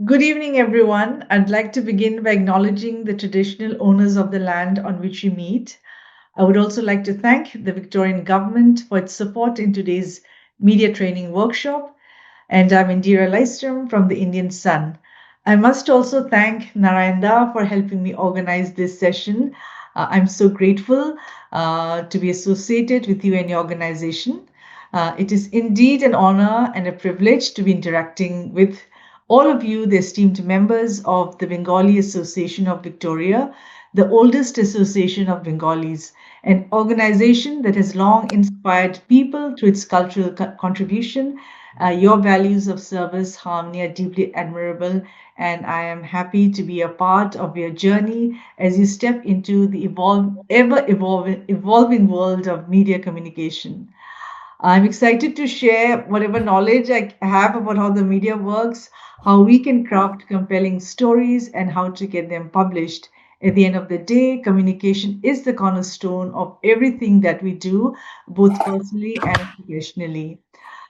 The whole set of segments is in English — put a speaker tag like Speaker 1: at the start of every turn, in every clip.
Speaker 1: Good evening, everyone. I'd like to begin by acknowledging the traditional owners of the land on which we meet. I would also like to thank the Victorian Government for its support in today's media training workshop. And I'm Indira Laisram from the Indian Sun. I must also thank Narayanda for helping me organize this session. I'm so grateful to be associated with you and your organization. It is indeed an honor and a privilege to be interacting with all of you, the esteemed members of the Bengali Association of Victoria, the oldest association of Bengalis, an organization that has long inspired people through its cultural contribution. Your values of service, harmony are deeply admirable, and I am happy to be a part of your journey as you step into the evolving world of media communication. I'm excited to share whatever knowledge I have about how the media works, how we can craft compelling stories, and how to get them published. At the end of the day, communication is the cornerstone of everything that we do, both personally and professionally.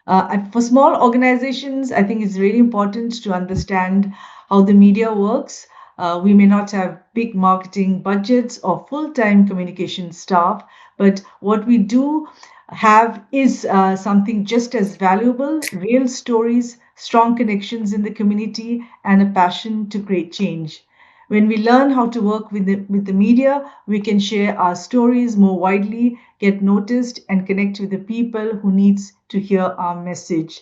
Speaker 1: And for small organizations, I think it's really important to understand how the media works. We may not have big marketing budgets or full time communication staff, but what we do have is something just as valuable: real stories, strong connections in the community, and a passion to create change. When we learn how to work with the media, we can share our stories more widely, get noticed, and connect with the people who needs to hear our message.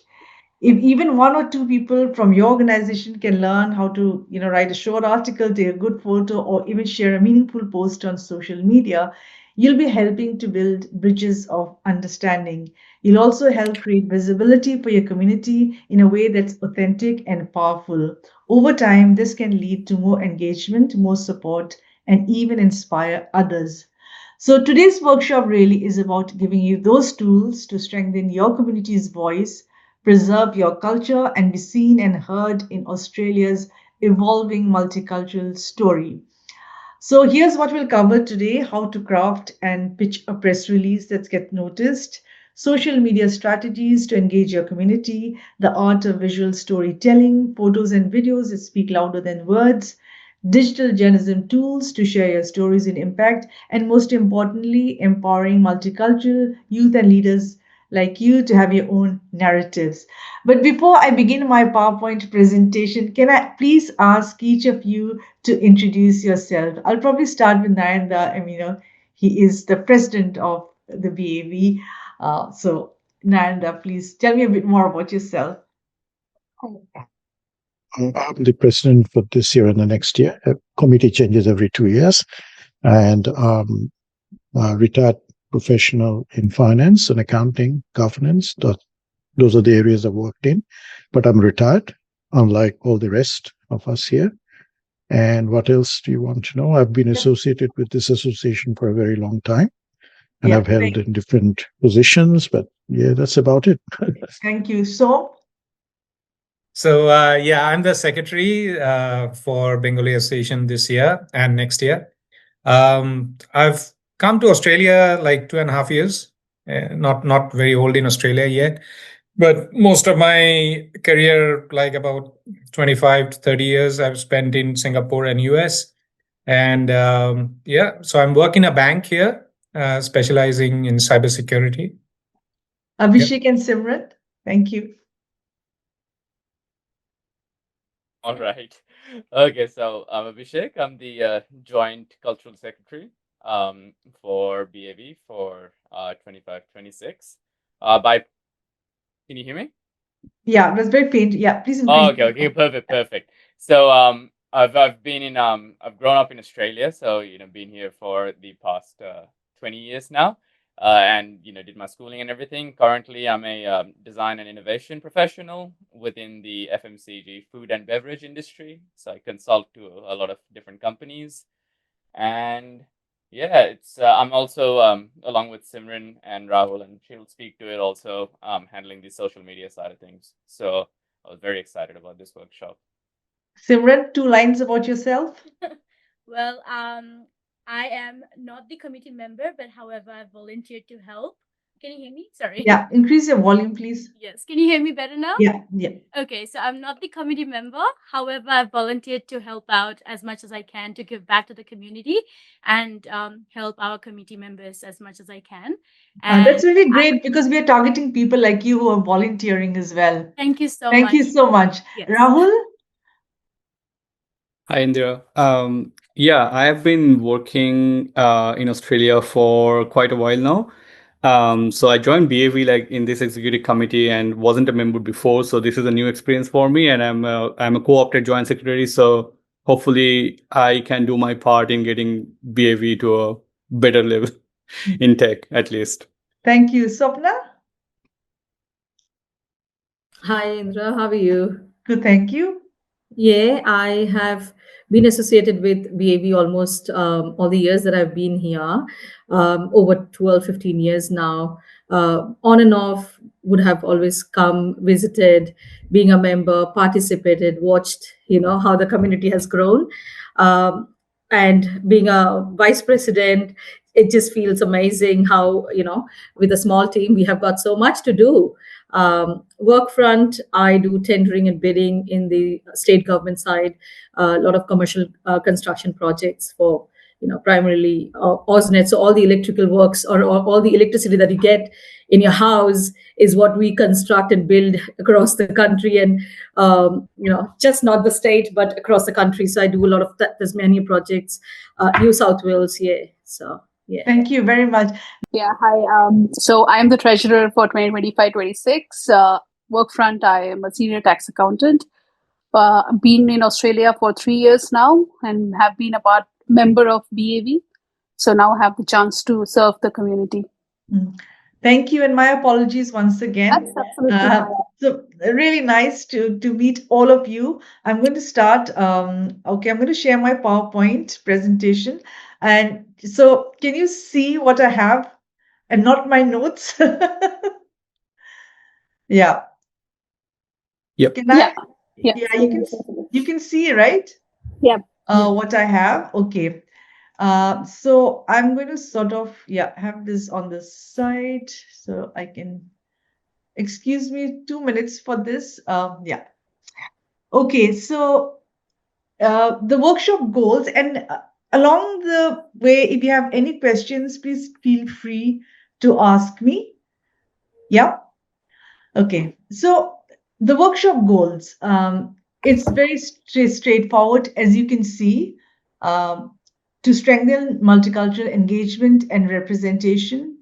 Speaker 1: If even one or two people from your organization can learn how to write a short article, take a good photo, or even share a meaningful post on social media, you'll be helping to build bridges of understanding. You'll also help create visibility for your community in a way that's authentic and powerful. Over time, this can lead to more engagement, more support, and even inspire others. So today's workshop really is about giving you those tools to strengthen your community's voice, preserve your culture, and be seen and heard in Australia's evolving multicultural story. So here's what we'll cover today: how to craft and pitch a press release that gets noticed, social media strategies to engage your community, the art of visual storytelling, photos and videos that speak louder than words, digital journalism tools to share your stories in impact, and most importantly, empowering multicultural youth and leaders like you to have your own narratives. But before I begin my PowerPoint presentation, can I please ask each of you to introduce yourself? I'll probably start with Narendra. He is the president of the BAV. So, Narendra, please tell me a bit more about yourself.
Speaker 2: I'm the president for this year and the next year. Committee changes every 2 years, and a retired professional in finance and accounting, governance. Those are the areas I've worked in, but I'm retired, unlike all the rest of us here. And what else do you want to know? I've been
Speaker 1: Yep.
Speaker 2: associated with this association for a very long time, and
Speaker 1: Yeah,
Speaker 2: I've held in different positions, but yeah, that's about it.
Speaker 1: thank you. So,
Speaker 3: So yeah, I'm the secretary for Bengali Association this year and next year. I've come to Australia like 2.5 years. Not very old in Australia yet, but most of my career, like about 25 to 30 years, I've spent in Singapore and US. And yeah, so I'm working a bank here, specializing in cybersecurity. Yeah.
Speaker 1: Abhishek and Simran, thank you.
Speaker 4: All right. Okay, so I'm Abhishek. I'm the Joint Cultural Secretary for BAV for 25-26. By Can you hear me?
Speaker 1: Yeah, it was very faint. Yeah, please
Speaker 4: Oh,
Speaker 1: increase.
Speaker 4: okay, perfect. So I've been in I've grown up in Australia, so been here for the past 20 years now, and did my schooling and everything. Currently, I'm a design and innovation professional within the FMCG food and beverage industry. So I consult to a lot of different companies, and yeah, it's I'm also along with Simran and Rahul, and she'll speak to it also, handling the social media side of things. So I was very excited about this workshop.
Speaker 1: Simran, two lines about yourself.
Speaker 5: Well, I am not the committee member, but however, I volunteered to help. Can you hear me? Sorry.
Speaker 1: Yeah, increase your volume, please.
Speaker 5: Yes. Can you hear me better now?
Speaker 1: Yeah.
Speaker 5: Okay, so I'm not the committee member. However, I've volunteered to help out as much as I can to give back to the community and help our committee members as much as I can. And
Speaker 1: That's really great because we are targeting people like you who are volunteering as well.
Speaker 5: Thank you so much.
Speaker 1: Thank you so much.
Speaker 5: Yes.
Speaker 1: Rahul?
Speaker 6: Hi, Indira. Yeah, I have been working in Australia for quite a while now. So I joined BAV like in this executive committee and wasn't a member before. So this is a new experience for me, and I'm a co-opted joint secretary. So hopefully I can do my part in getting BAV to a better level in tech, at least.
Speaker 1: Thank you. Swapna?
Speaker 7: Hi, Indra. How are you?
Speaker 1: Good, thank you.
Speaker 7: Yeah, I have been associated with BAV almost all the years that I've been here, over 12, 15 years now. On and off, would have always come, visited, being a member, participated, watched, how the community has grown. And being a vice president, it just feels amazing how, with a small team, we have got so much to do. Work front, I do tendering and bidding in the state government side, a lot of commercial construction projects for, primarily AusNet. So all the electrical works or all the electricity that you get in your house is what we construct and build across the country, and just not the state but across the country. So I do a lot of Tasmania projects, New South Wales. Yeah. So yeah.
Speaker 1: Thank you very much.
Speaker 8: Yeah, hi. So I'm the treasurer for 2025-26. Workfront, I am a senior tax accountant. Been in Australia for 3 years now and have been a member of BAV. So now I have the chance to serve the community.
Speaker 1: Thank you, and my apologies once again.
Speaker 8: That's absolutely fine.
Speaker 1: So really nice to meet all of you. I'm going to start. Okay, I'm going to share my PowerPoint presentation. And so can you see what I have and not my notes? Yeah.
Speaker 6: Yep.
Speaker 1: Can I?
Speaker 8: Yeah.
Speaker 1: Yeah, you can see, right?
Speaker 8: Yeah.
Speaker 1: What I have. Okay. So I'm going to sort of, have this on the side so I can, excuse me, 2 minutes for this. Yeah. Okay. So the workshop goals, and along the way, if you have any questions, please feel free to ask me. Yeah. Okay. So the workshop goals, it's very straightforward, as you can see. To strengthen multicultural engagement and representation,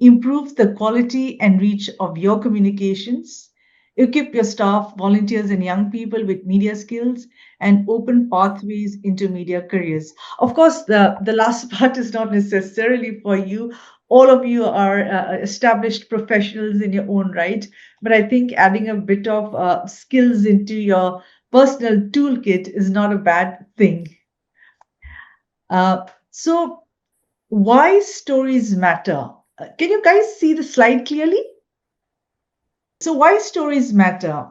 Speaker 1: improve the quality and reach of your communications, equip your staff, volunteers, and young people with media skills, and open pathways into media careers. Of course, the last part is not necessarily for you. All of you are established professionals in your own right, but I think adding a bit of skills into your personal toolkit is not a bad thing. So why stories matter? Can you guys see the slide clearly? So why stories matter?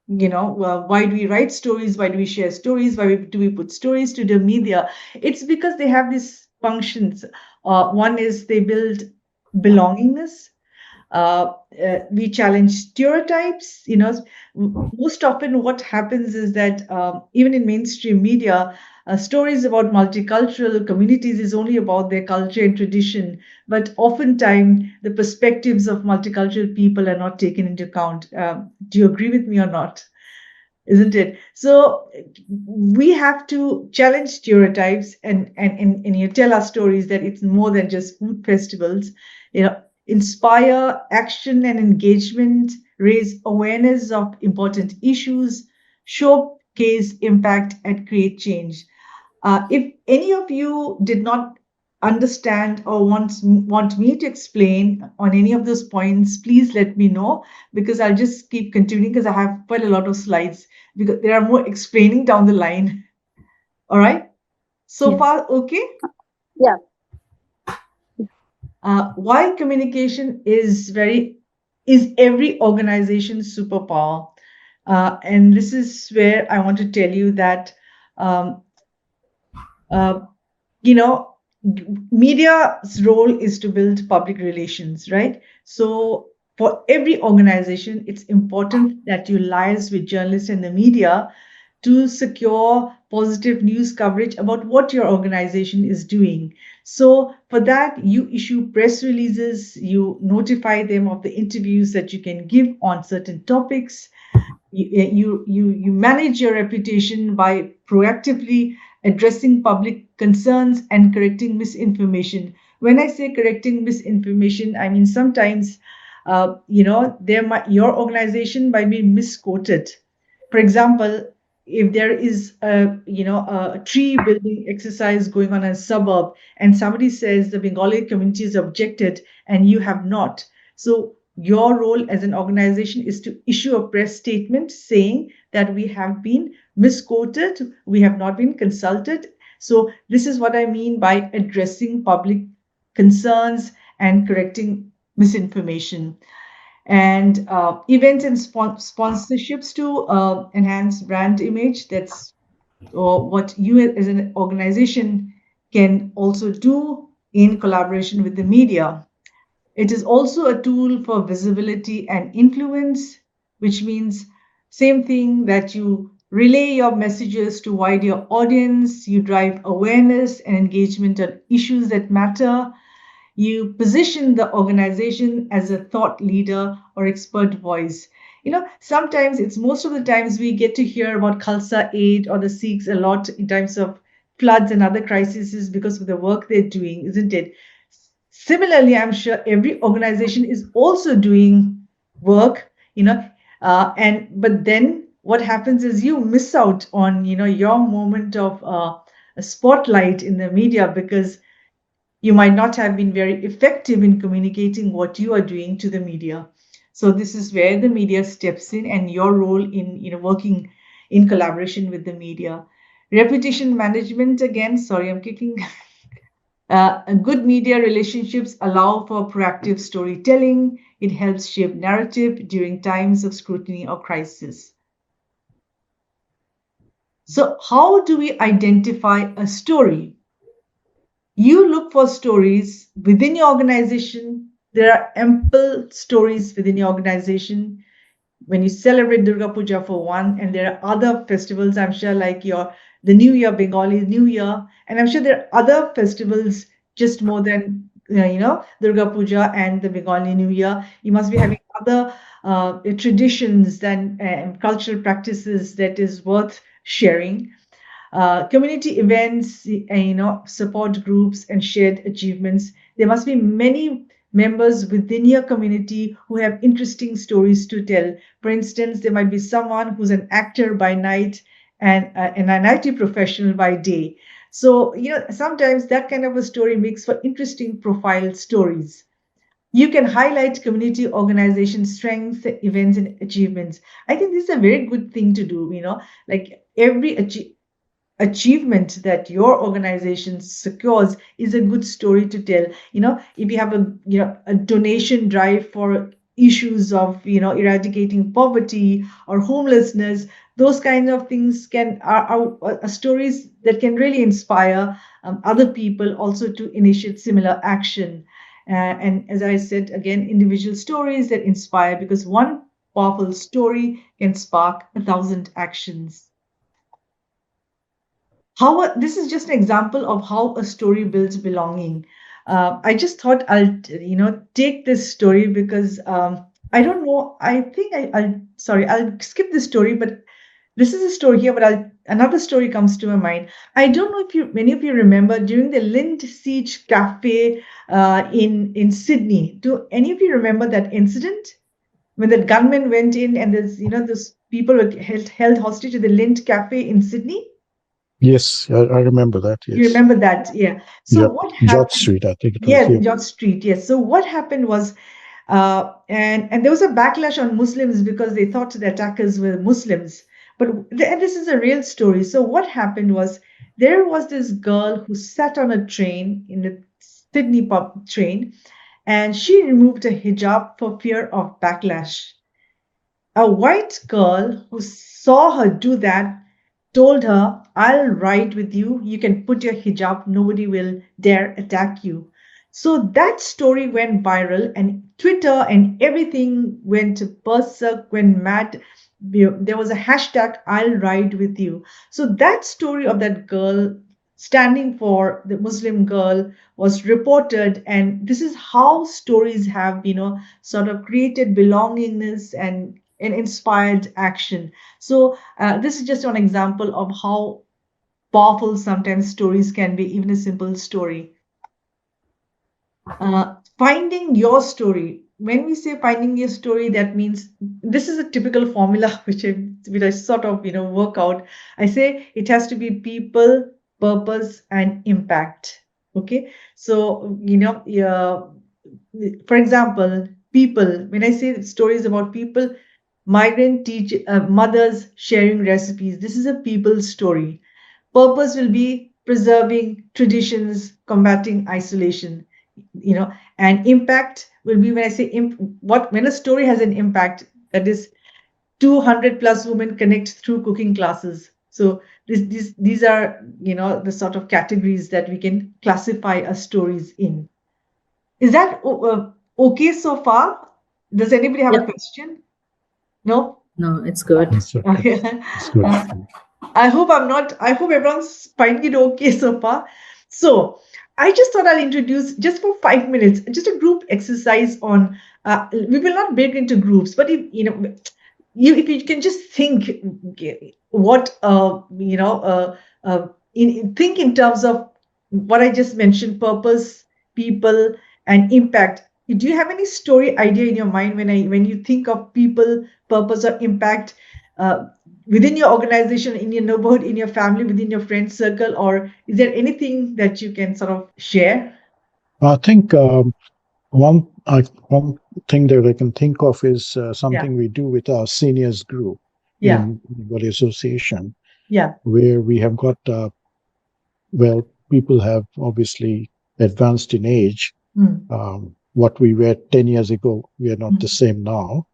Speaker 1: Why do we write stories? Why do we share stories? Why do we put stories to the media? It's because they have these functions. One is they build belongingness. We challenge stereotypes. Most often what happens is that even in mainstream media, stories about multicultural communities is only about their culture and tradition, but oftentimes the perspectives of multicultural people are not taken into account. Do you agree with me or not? Isn't it? So we have to challenge stereotypes and you tell our stories that it's more than just food festivals. Inspire action and engagement, raise awareness of important issues, showcase impact, and create change. If any of you did not understand or want me to explain on any of those points, please let me know, because I'll just keep continuing because I have quite a lot of slides because there are more explaining down the line. All right. So far, okay?
Speaker 8: Yeah.
Speaker 1: Why communication is every organization's superpower. And this is where I want to tell you that, media's role is to build public relations, right? So for every organization, it's important that you liaise with journalists and the media to secure positive news coverage about what your organization is doing. So for that, you issue press releases, you notify them of the interviews that you can give on certain topics. You manage your reputation by proactively addressing public concerns and correcting misinformation. When I say correcting misinformation, I mean sometimes your organization might be misquoted. For example, if there is a tree building exercise going on in a suburb and somebody says the Bengali community has objected and you have not, so your role as an organization is to issue a press statement saying that we have been misquoted, we have not been consulted. So this is what I mean by addressing public concerns and correcting misinformation. And events and sponsorships to enhance brand image. That's what you as an organization can also do in collaboration with the media. It is also a tool for visibility and influence, which means same thing that you relay your messages to wider audience, you drive awareness and engagement on issues that matter, you position the organization as a thought leader or expert voice. Sometimes it's most of the times we get to hear about Khalsa Aid or the Sikhs a lot in times of floods and other crises because of the work they're doing, isn't it? Similarly, I'm sure every organization is also doing work, and but then what happens is you miss out on, your moment of a spotlight in the media because you might not have been very effective in communicating what you are doing to the media. So this is where the media steps in and your role in working in collaboration with the media. Reputation management, again, sorry, I'm kicking. Good media relationships allow for proactive storytelling. It helps shape narrative during times of scrutiny or crisis. So how do we identify a story? You look for stories within your organization. There are ample stories within your organization. When you celebrate Durga Puja for one, and there are other festivals, I'm sure, like the New Year, Bengali New Year, and I'm sure there are other festivals just more than Durga Puja and the Bengali New Year. You must be having other traditions and cultural practices that is worth sharing. Community events, support groups and shared achievements. There must be many members within your community who have interesting stories to tell. For instance, there might be someone who's an actor by night and an IT professional by day. So, sometimes that kind of a story makes for interesting profile stories. You can highlight community organization strengths, events, and achievements. I think this is a very good thing to do, like every achievement that your organization secures is a good story to tell. If you have a donation drive for issues of eradicating poverty or homelessness, those kinds of things are stories that can really inspire other people also to initiate similar action. And as I said again, individual stories that inspire, because one powerful story can spark 1,000 actions. This is just an example of how a story builds belonging. I just thought I'll take this story because I don't know. I think I'll skip this story, but this is a story here. But another story comes to my mind. I don't know if many of you remember during the Lind Siege Cafe in Sydney. Do any of you remember that incident when the gunmen went in and those people were held hostage at the Lind Cafe in Sydney?
Speaker 2: Yes, I remember that.
Speaker 1: You
Speaker 2: Yes.
Speaker 1: remember that? Yeah. So
Speaker 2: Yeah.
Speaker 1: what
Speaker 2: George
Speaker 1: happened?
Speaker 2: Street, I think it was.
Speaker 1: Yes,
Speaker 2: Yeah.
Speaker 1: George Street. Yes. So what happened was, and there was a backlash on Muslims because they thought the attackers were Muslims. And this is a real story. So what happened was there was this girl who sat on a train in the Sydney pub train, and she removed her hijab for fear of backlash. A white girl who saw her do that told her, I'll ride with you. You can put your hijab. Nobody will dare attack you. So that story went viral, and Twitter and everything went berserk, went mad. There was a hashtag, I'll ride with you. So that story of that girl standing for the Muslim girl was reported. And this is how stories have, sort of created belongingness and inspired action. So this is just one example of how powerful sometimes stories can be, even a simple story. Finding your story. When we say finding your story, that means this is a typical formula which I sort of work out. I say it has to be people, purpose, and impact. Okay, so yeah, for example, people. When I say stories about people, migrant mothers sharing recipes. This is a people story. Purpose will be preserving traditions, combating isolation, and impact will be when I say when a story has an impact, that is 200 plus women connect through cooking classes. So these are the sort of categories that we can classify as stories in. Is that okay so far? Does anybody have a
Speaker 7: Yep.
Speaker 1: question? No.
Speaker 7: No, it's good.
Speaker 2: Yes, okay. It's good.
Speaker 1: I hope everyone's finding it okay so far. So I just thought I'll introduce just for 5 minutes, just a group exercise on, we will not break into groups, but if you can just think what, think in terms of what I just mentioned, purpose, people, and impact. Do you have any story idea in your mind when you think of people, purpose, or impact? Uh, Within your organization, in your neighborhood, in your family, within your friend circle, or is there anything that you can sort of share?
Speaker 2: I think one thing that I can think of is
Speaker 1: Yeah,
Speaker 2: something we do with our seniors group
Speaker 1: yeah,
Speaker 2: in Bengali Association,
Speaker 1: yeah.
Speaker 2: where we have got well, people have obviously advanced in age.
Speaker 1: Mm,
Speaker 2: What we were 10 years ago, we are not the
Speaker 1: mm,
Speaker 2: same now.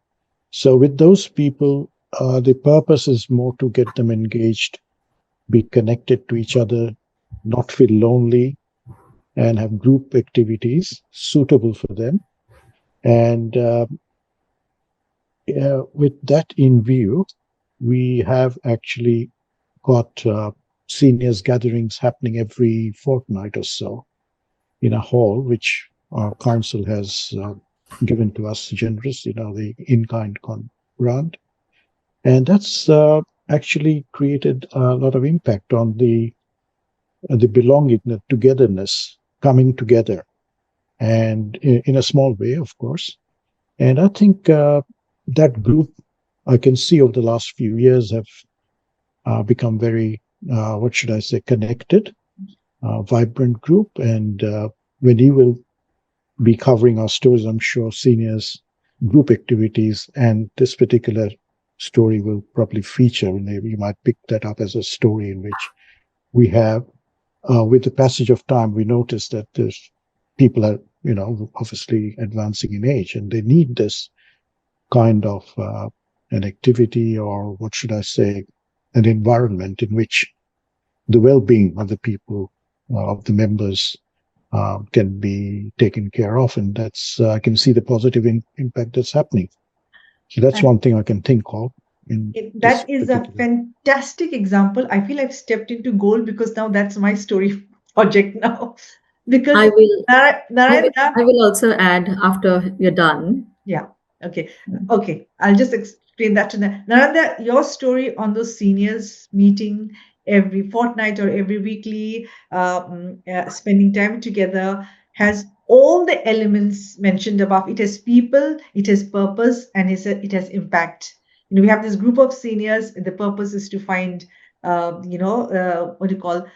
Speaker 2: So with those people, the purpose is more to get them engaged, be connected to each other, not feel lonely, and have group activities suitable for them. And with that in view, we have actually got seniors gatherings happening every fortnight or so in a hall, which our council has given to us generous, the in-kind grant. And that's actually created a lot of impact on the belonging, the togetherness, coming together, and in a small way, of course. And I think that group, I can see over the last few years, have become very, what should I say, connected, vibrant group. And when you will be covering our stories, I'm sure seniors group activities and this particular story will probably feature. Maybe you might pick that up as a story in which we have, with the passage of time, we notice that there's people are, obviously advancing in age, and they need this kind of an activity, or what should I say, an environment in which the well-being of the people, of the members, can be taken care of, and that's I can see the positive impact that's happening. So that's one thing I can think of in this
Speaker 1: That is a
Speaker 2: particular.
Speaker 1: fantastic example. I feel I've stepped into gold because now that's my story project now. Because
Speaker 7: I will
Speaker 1: Narendra,
Speaker 7: I will also add after you're done.
Speaker 1: yeah. Okay. Okay. I'll just explain that to them. Narendra, your story on those seniors meeting every fortnight or every weekly, spending time together, has all the elements mentioned above. It has people, it has purpose, and it has impact. We have this group of seniors. The purpose is to find, what do you call,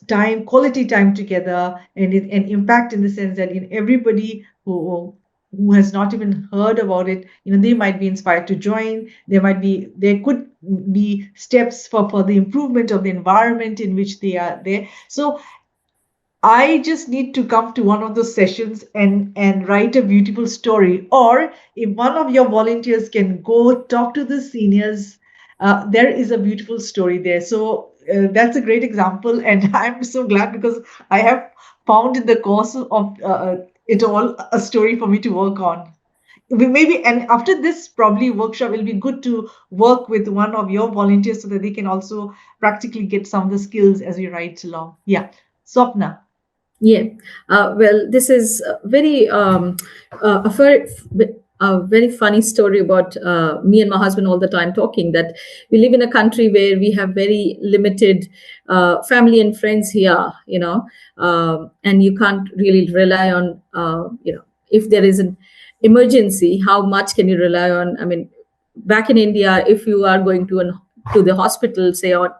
Speaker 1: time, quality time together, and impact in the sense that everybody who has not even heard about it, they might be inspired to join. There could be steps for the improvement of the environment in which they are there. So I just need to come to one of those sessions and write a beautiful story. Or if one of your volunteers can go talk to the seniors there is a beautiful story there. So that's a great example, and I'm so glad because I have found in the course of it all a story for me to work on. Maybe, and after this probably workshop, it'll be good to work with one of your volunteers so that they can also practically get some of the skills as we write along. Yeah, Swapna.
Speaker 7: Yeah. Well, this is a very funny story about me and my husband all the time talking that we live in a country where we have very limited family and friends here, and you can't really rely on, if there is an emergency, how much can you rely on? I mean, back in India, if you are going to the hospital, say, or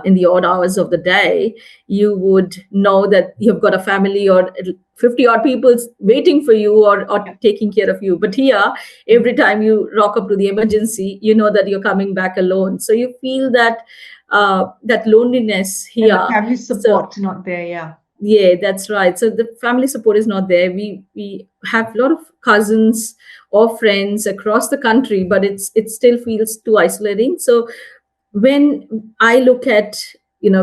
Speaker 7: in the odd hours of the day, you would know that you've got a family or 50 odd people waiting for you or taking care of you. But here, every time you rock up to the emergency, you know that you're coming back alone. So you feel that loneliness
Speaker 1: And the
Speaker 7: here.
Speaker 1: family
Speaker 7: So
Speaker 1: support not there, yeah.
Speaker 7: yeah, that's right. So the family support is not there. We have a lot of cousins or friends across the country, but it still feels too isolating. So when I look at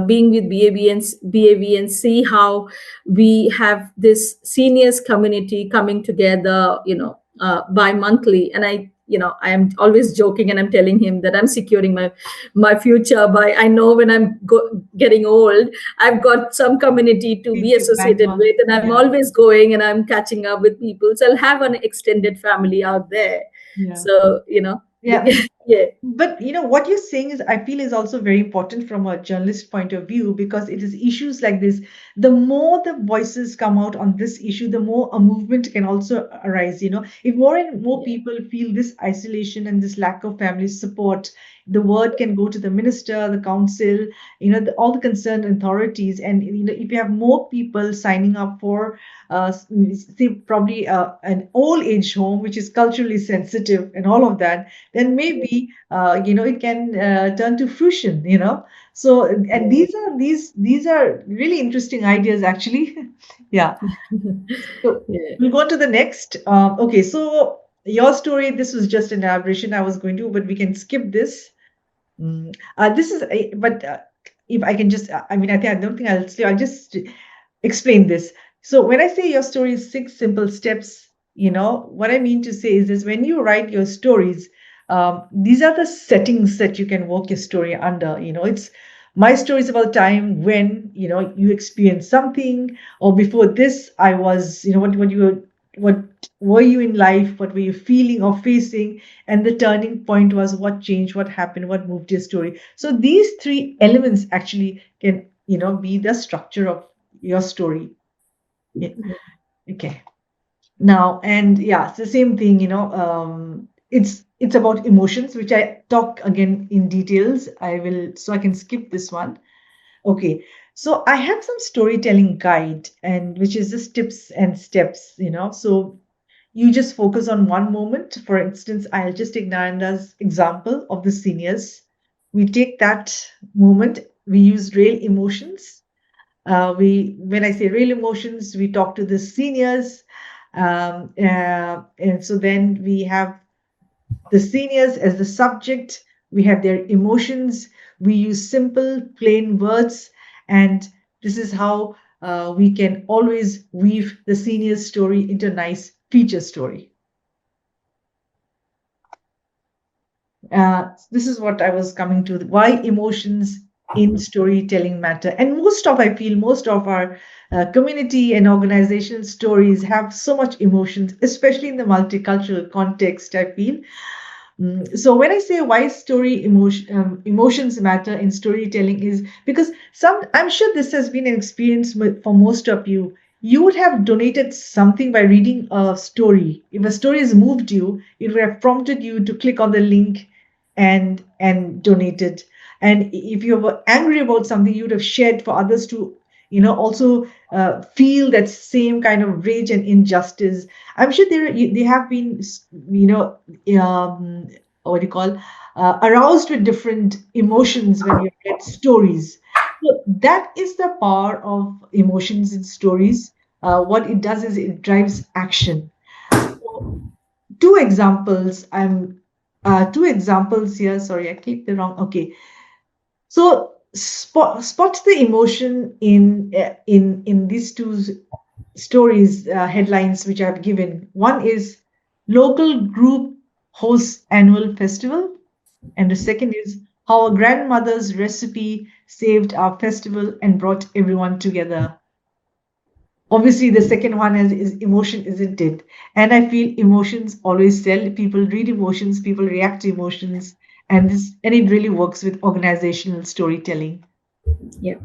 Speaker 7: being with BAV and see how we have this seniors community coming together, bi-monthly, and I am always joking and I'm telling him that I'm securing my future by, I know when I'm getting old, I've got some community to be
Speaker 1: Bang
Speaker 7: associated
Speaker 1: on.
Speaker 7: with, and I'm
Speaker 1: Yeah.
Speaker 7: always going and I'm catching up with people. So I'll have an extended family out there.
Speaker 1: Yeah.
Speaker 7: So
Speaker 1: Yeah.
Speaker 7: yeah.
Speaker 1: But what you're saying is, I feel, is also very important from a journalist point of view, because it is issues like this. The more the voices come out on this issue, the more a movement can also arise. If more and more people feel this isolation and this lack of family support, the word can go to the minister, the council, all the concerned authorities, and if you have more people signing up for say probably an old age home which is culturally sensitive and all of that, then maybe it can turn to fruition. So, and these are really interesting ideas actually. Yeah. So
Speaker 7: Yeah.
Speaker 1: we'll go on to the next. Okay, so your story, this was just an elaboration I was going to, but we can skip this. This is, but if I can just, I don't think I'll just explain this. So when I say your story is 6 simple steps, what I mean to say is this: when you write your stories, these are the settings that you can work your story under. It's my story is about time when you experienced something, or before this I was, what were you in life, what were you feeling or facing, and the turning point was what changed, what happened, what moved your story. So these 3 elements actually can be the structure of your story. Yeah. Okay. Now, and yeah, it's the same thing. It's about emotions, which I talk again in details. So I can skip this one. Okay. So I have some storytelling guide, and which is just tips and steps. So you just focus on one moment. For instance, I'll just take Naranda's example of the seniors. We take that moment, we use real emotions. When I say real emotions, we talk to the seniors. And so then we have the seniors as the subject, we have their emotions, we use simple, plain words, and this is how we can always weave the seniors' story into a nice feature story. This is what I was coming to: why emotions in storytelling matter. And I feel most of our community and organization stories have so much emotions, especially in the multicultural context, I feel. So when I say why emotions matter in storytelling, is because I'm sure this has been an experience for most of you. You would have donated something by reading a story. If a story has moved you, it would have prompted you to click on the link and donate it. And if you were angry about something, you would have shared for others to also feel that same kind of rage and injustice. I'm sure they have been what do you call, aroused with different emotions when you read stories. So that is the power of emotions in stories. What it does is it drives action. So, 2 examples I'm two examples here. Sorry, I clicked the wrong. Okay. So spot the emotion in these two stories headlines which I've given. One is local group hosts annual festival, and the second is how a grandmother's recipe saved our festival and brought everyone together. Obviously, the second one is emotion, isn't it? And I feel emotions always sell. People read emotions, people react to emotions, and it really works with organizational storytelling.
Speaker 7: Yeah.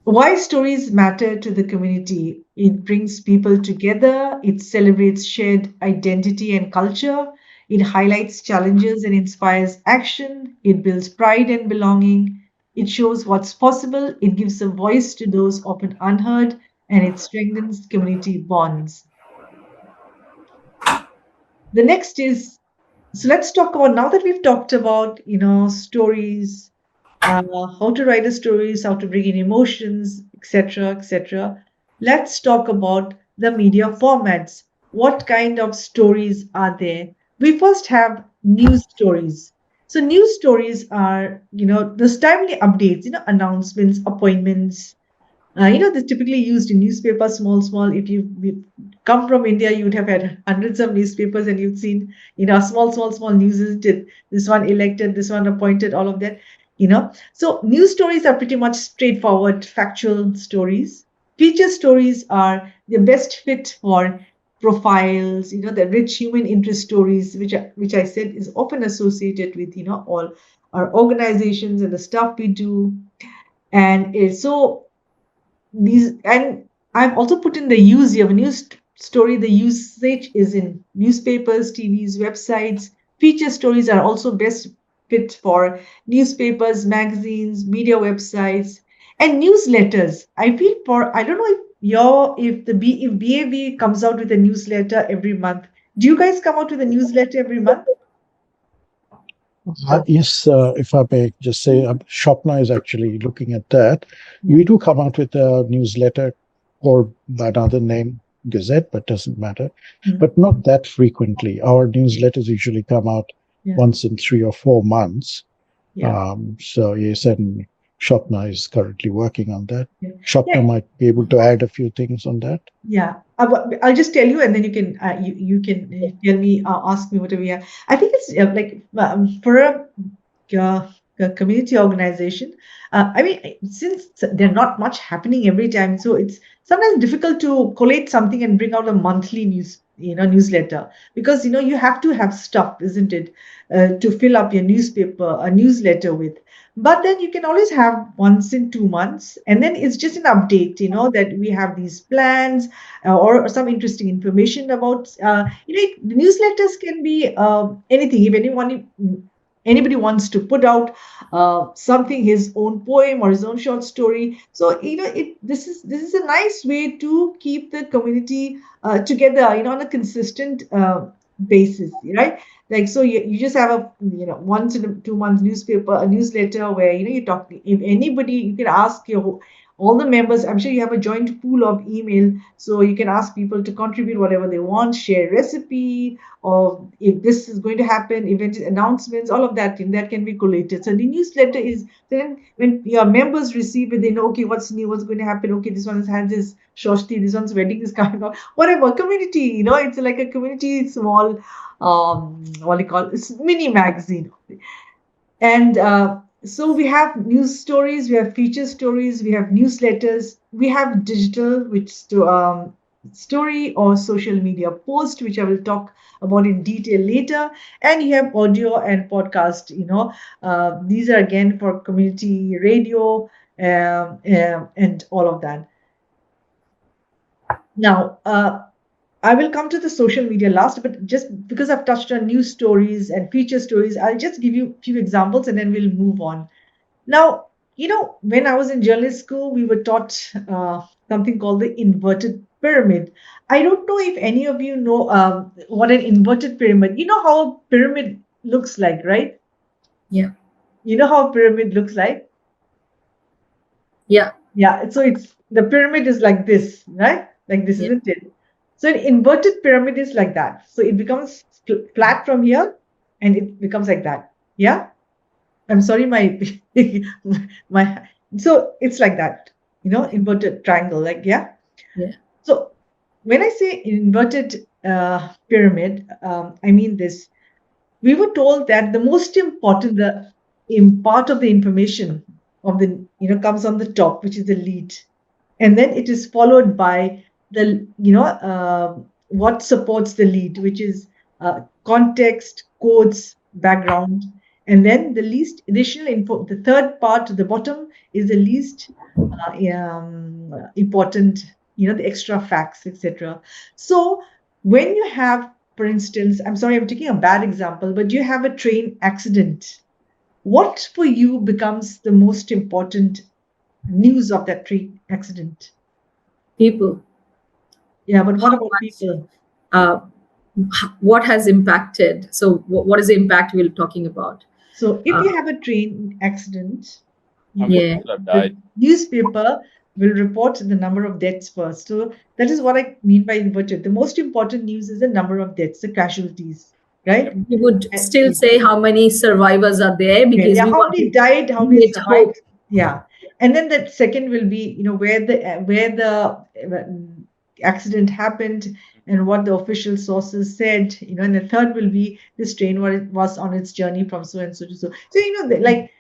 Speaker 1: Why stories matter to the community? It brings people together, it celebrates shared identity and culture, it highlights challenges and inspires action, it builds pride and belonging, it shows what's possible, it gives a voice to those often unheard, and it strengthens community bonds. The next is, so let's talk about, now that we've talked about, stories, how to write the stories, how to bring in emotions, etc., etc. Let's talk about the media formats. What kind of stories are there? We first have news stories. So news stories are, those timely updates, announcements, appointments, that's typically used in newspapers, small, small. If you come from India, you would have had hundreds of newspapers and you've seen, small, small, small news, isn't it? This one elected, this one appointed, all of that, So news stories are pretty much straightforward, factual stories. Feature stories are the best fit for profiles, the rich human interest stories, which I said is often associated with, all our organizations and the stuff we do. And so these, and I've also put in the use of a news story. The usage is in newspapers, TVs, websites. Feature stories are also best fit for newspapers, magazines, media websites, and newsletters. I feel for, I don't know if BAV comes out with a newsletter every month. Do you guys come out with a newsletter every month?
Speaker 2: Yes, if I may just say, Shopna is actually looking at that.
Speaker 1: Yeah.
Speaker 2: We do come out with a newsletter or by another name, Gazette, but doesn't matter. But not that frequently. Our newsletters usually come out once in 3 or 4 months.
Speaker 1: Yeah.
Speaker 2: So yes, and Shopna is currently working on that.
Speaker 1: Yeah.
Speaker 2: Shopna might be able to add a few things on that.
Speaker 1: Yeah, I'll just tell you, and then you can you can tell me, ask me whatever you have. I think it's like for a community organization. I mean, since they're not much happening every time, so it's sometimes difficult to collate something and bring out a monthly newsletter, because you have to have stuff, isn't it, to fill up your a newsletter with. But then you can always have once in 2 months, and then it's just an update, that we have these plans, or some interesting information about, newsletters can be anything. If anybody wants to put out something, his own poem or his own short story, so this is a nice way to keep the community together, on a consistent basis, right? Like, so you just have a, once in a 2 months newspaper, a newsletter where, you talk, if anybody, you can ask your all the members. I'm sure you have a joint pool of email, so you can ask people to contribute whatever they want, share recipe, or if this is going to happen, event announcements, all of that, and that can be collated. So the newsletter is, then when your members receive it, they know, okay, what's new, what's going to happen. Okay, this one has had this shoshti, this one's wedding is coming up, whatever. Community, it's like a community small, what do you call it? It's mini magazine. And so we have news stories, we have feature stories, we have newsletters, we have digital, which to story or social media post, which I will talk about in detail later. And you have audio and podcast. These are again for community radio, and all of that. Now, I will come to the social media last, but just because I've touched on news stories and feature stories, I'll just give you a few examples and then we'll move on. Now, when I was in journalism school, we were taught something called the inverted pyramid. I don't know if any of you know what an inverted pyramid. You know how a pyramid looks like, right?
Speaker 7: Yeah.
Speaker 1: You know how a pyramid looks like?
Speaker 7: Yeah.
Speaker 1: Yeah. So the pyramid is like this, right? Like this, isn't it? So an inverted pyramid is like that. So it becomes flat from here, and it becomes like that. Yeah. I'm sorry, my my. So it's like that, inverted triangle, like, yeah.
Speaker 7: Yeah.
Speaker 1: So when I say inverted pyramid, I mean this. We were told that the most important, the part of the information of the, comes on the top, which is the lead, and then it is followed by the, what supports the lead, which is context, codes, background, and then the least additional info. The third part, the bottom, is the least important, the extra facts, etc. So when you have, for instance, I'm sorry, I'm taking a bad example, but you have a train accident. What for you becomes the most important news of that train accident?
Speaker 7: People.
Speaker 1: Yeah, but what
Speaker 7: How
Speaker 1: about
Speaker 7: much?
Speaker 1: people?
Speaker 7: Uh, what has impacted? So, what is the impact we're talking about?
Speaker 1: So if
Speaker 7: Uh,
Speaker 1: you have a train accident,
Speaker 4: How many
Speaker 7: yeah.
Speaker 4: people have
Speaker 1: the
Speaker 4: died?
Speaker 1: newspaper will report the number of deaths first. So that is what I mean by inverted. The most important news is the number of deaths, the casualties, right?
Speaker 4: Yep.
Speaker 7: We would
Speaker 1: And,
Speaker 7: still say how many survivors are there
Speaker 1: okay,
Speaker 7: because
Speaker 1: yeah,
Speaker 7: we
Speaker 1: how
Speaker 7: want
Speaker 1: many
Speaker 7: to
Speaker 1: died, how many
Speaker 7: create hope.
Speaker 1: survived? Yeah, and then the second will be, where the accident happened and what the official sources said, and the third will be this train was on its journey from so and so to so. So like,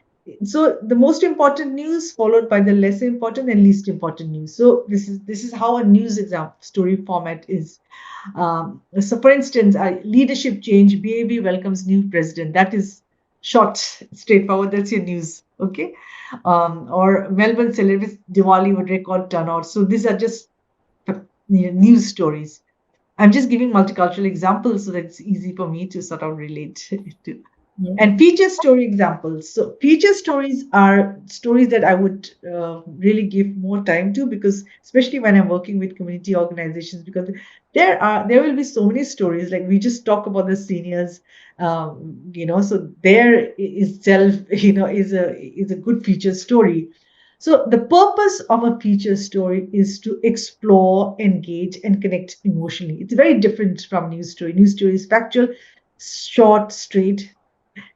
Speaker 1: so the most important news followed by the less important and least important news. So this is how a news exam story format is. So, for instance, leadership change, BAB welcomes new president. That is short, straightforward. That's your news. Okay. Or Melbourne celebrates Diwali with record turnout. So, these are just news stories. I'm just giving multicultural examples so that it's easy for me to sort of relate to.
Speaker 7: Yeah.
Speaker 1: And feature story examples. So feature stories are stories that I would really give more time to, because especially when I'm working with community organizations, because there will be so many stories. Like we just talk about the seniors, so there itself, is a good feature story. So the purpose of a feature story is to explore, engage, and connect emotionally. It's very different from news story. News story is factual, short, straight,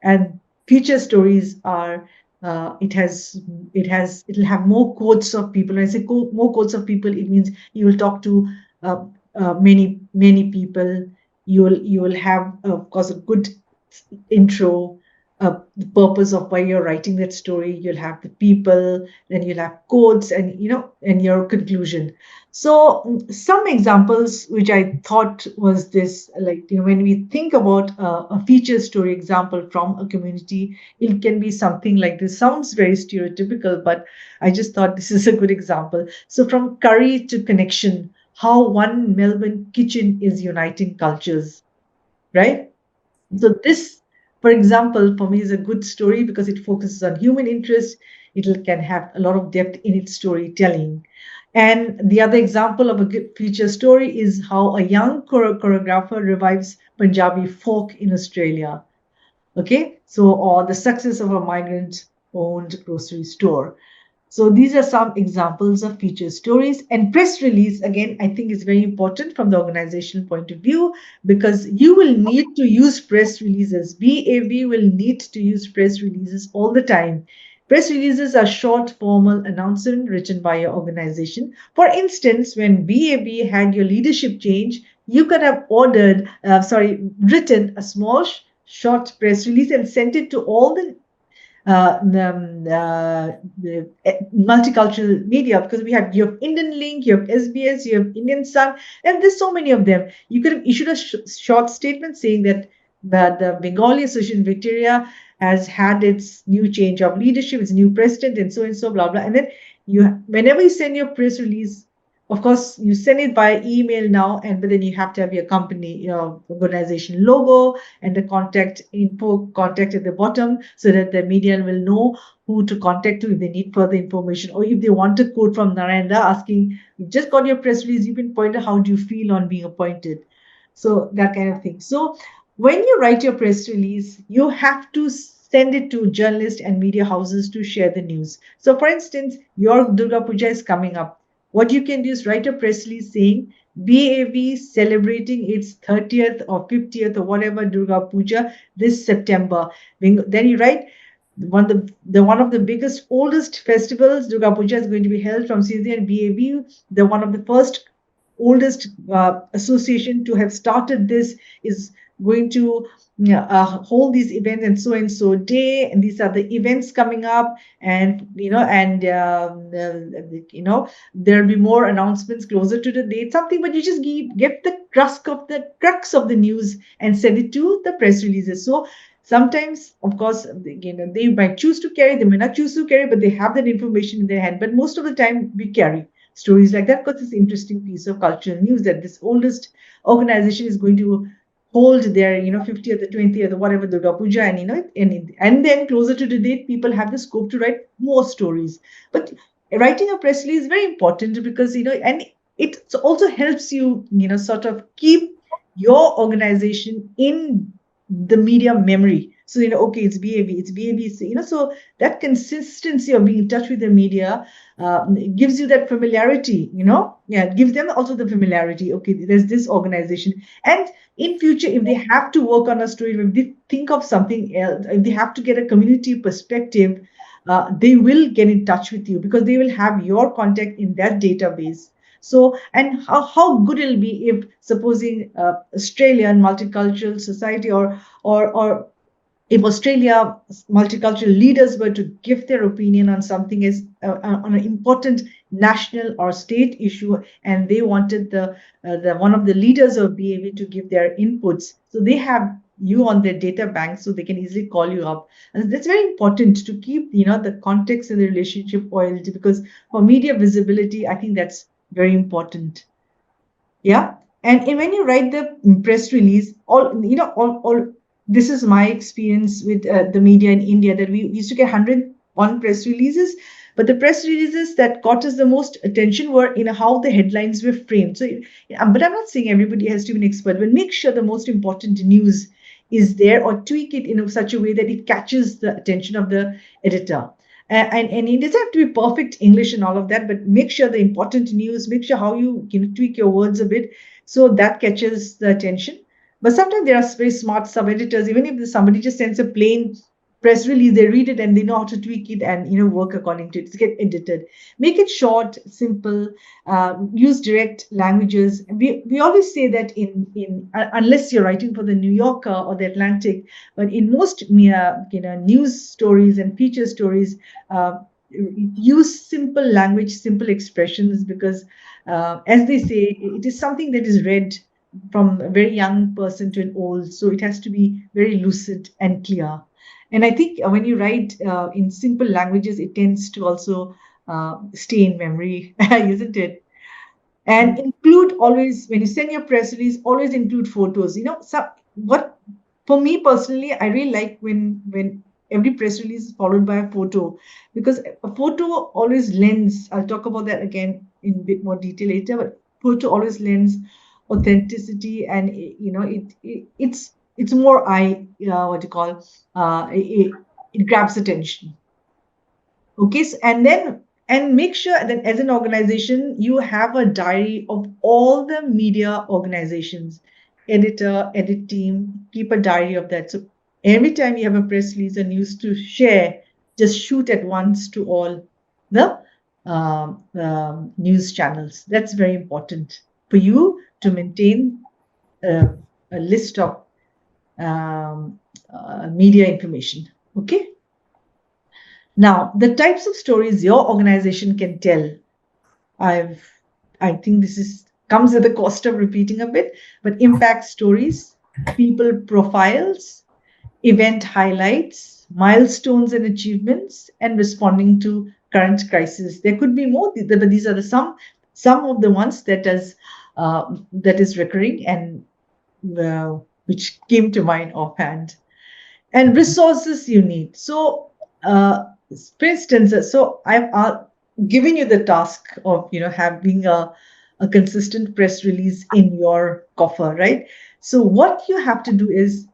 Speaker 1: and feature stories are it'll have more quotes of people. When I say more quotes of people, it means you will talk to many people. You will have, of course, a good intro, the purpose of why you're writing that story. You'll have the people, then you'll have quotes, and your conclusion. So some examples which I thought was this, like, when we think about a feature story example from a community, it can be something like this. Sounds very stereotypical, but I just thought this is a good example. So from curry to connection, how one Melbourne kitchen is uniting cultures, right? So this, for example, for me is a good story because it focuses on human interest. It can have a lot of depth in its storytelling. And the other example of a good feature story is how a young choreographer revives Punjabi folk in Australia. Okay, so, or the success of a migrant-owned grocery store. So these are some examples of feature stories. And press release, again, I think is very important from the organizational point of view, because you will need to use press releases. BAV will need to use press releases all the time. Press releases are short, formal announcement written by your organization. For instance, when BAV had your leadership change, you could have written a small, short press release and sent it to all the multicultural media, because you have Indian Link, you have SBS, you have Indian Sun, and there's so many of them. You could have issued a short statement saying that the Bengali Association of Victoria has had its new change of leadership, its new president, and so, blah blah. And then whenever you send your press release, of course, you send it by email now, but then you have to have your company, your organization logo and the contact at the bottom, so that the media will know who to contact to if they need further information, or if they want a quote from Narendra asking, "You just got your press release, you've been appointed. How do you feel on being appointed?" So that kind of thing. So when you write your press release, you have to send it to journalists and media houses to share the news. So, for instance, your Durga Puja is coming up. What you can do is write a press release saying BAV celebrating its 30th or 50th or whatever Durga Puja this September. Then you write one of the biggest, oldest festivals, Durga Puja, is going to be held from CZ and BAV. The one of the first oldest association to have started this is going to hold these events and so day, and these are the events coming up, and there'll be more announcements closer to the date, something, but you just get the crux of the news and send it to the press releases. So sometimes, of course, they might choose to carry, they may not choose to carry, but they have that information in their hand. But most of the time we carry stories like that because it's an interesting piece of cultural news that this oldest organization is going to hold their 50th or 20th or whatever Durga Puja, and then closer to the date people have the scope to write more stories. But writing a press release is very important because and it also helps you sort of keep your organization in the media memory. So okay, it's BAV, so that consistency of being in touch with the media gives you that familiarity. It gives them also the familiarity. Okay, there's this organization, and in future, if they have to work on a story, if they think of something else, if they have to get a community perspective, they will get in touch with you because they will have your contact in that database. So, and how good it'll be if, supposing Australian multicultural society, or if Australia multicultural leaders were to give their opinion on something as on an important national or state issue, and they wanted the one of the leaders of BAV to give their inputs, so they have you on their data bank, so they can easily call you up. And that's very important to keep the context and the relationship oiled, because for media visibility, I think that's very important. Yeah. And when you write the press release, all this is my experience with the media in India, that we used to get 101 press releases, but the press releases that got us the most attention were in how the headlines were framed. So, but I'm not saying everybody has to be an expert, but make sure the most important news is there, or tweak it in such a way that it catches the attention of the editor. And it doesn't have to be perfect English and all of that, but make sure the important news, make sure how you tweak your words a bit so that catches the attention. But sometimes there are very smart sub editors. Even if somebody just sends a plain press release, they read it and they know how to tweak it and work according to it. To get edited. Make it short, simple. Use direct languages. We always say that in unless you're writing for the New Yorker or the Atlantic, but in most news stories and feature stories, use simple language, simple expressions, because as they say, it is something that is read from a very young person to an old, so it has to be very lucid and clear. And I think when you write in simple languages, it tends to also stay in memory, isn't it? And include always, when you send your press release, always include photos. What for me personally, I really like when every press release is followed by a photo, because a photo always lends. I'll talk about that again in a bit more detail later, but photo always lends authenticity, and it's more it grabs attention. Okay, so, and make sure that as an organization you have a diary of all the media organizations, editor, edit team, keep a diary of that. So every time you have a press release or news to share, just shoot at once to all the news channels. That's very important for you to maintain a list of media information. Okay. Now, the types of stories your organization can tell, I think this comes at the cost of repeating a bit, but impact stories, people profiles, event highlights, milestones and achievements, and responding to current crisis. There could be more, but these are some of the ones that is recurring and which came to mind offhand. And resources you need. So, for instance, I've given you the task of having a consistent press release in your coffer, right? So what you have to do is,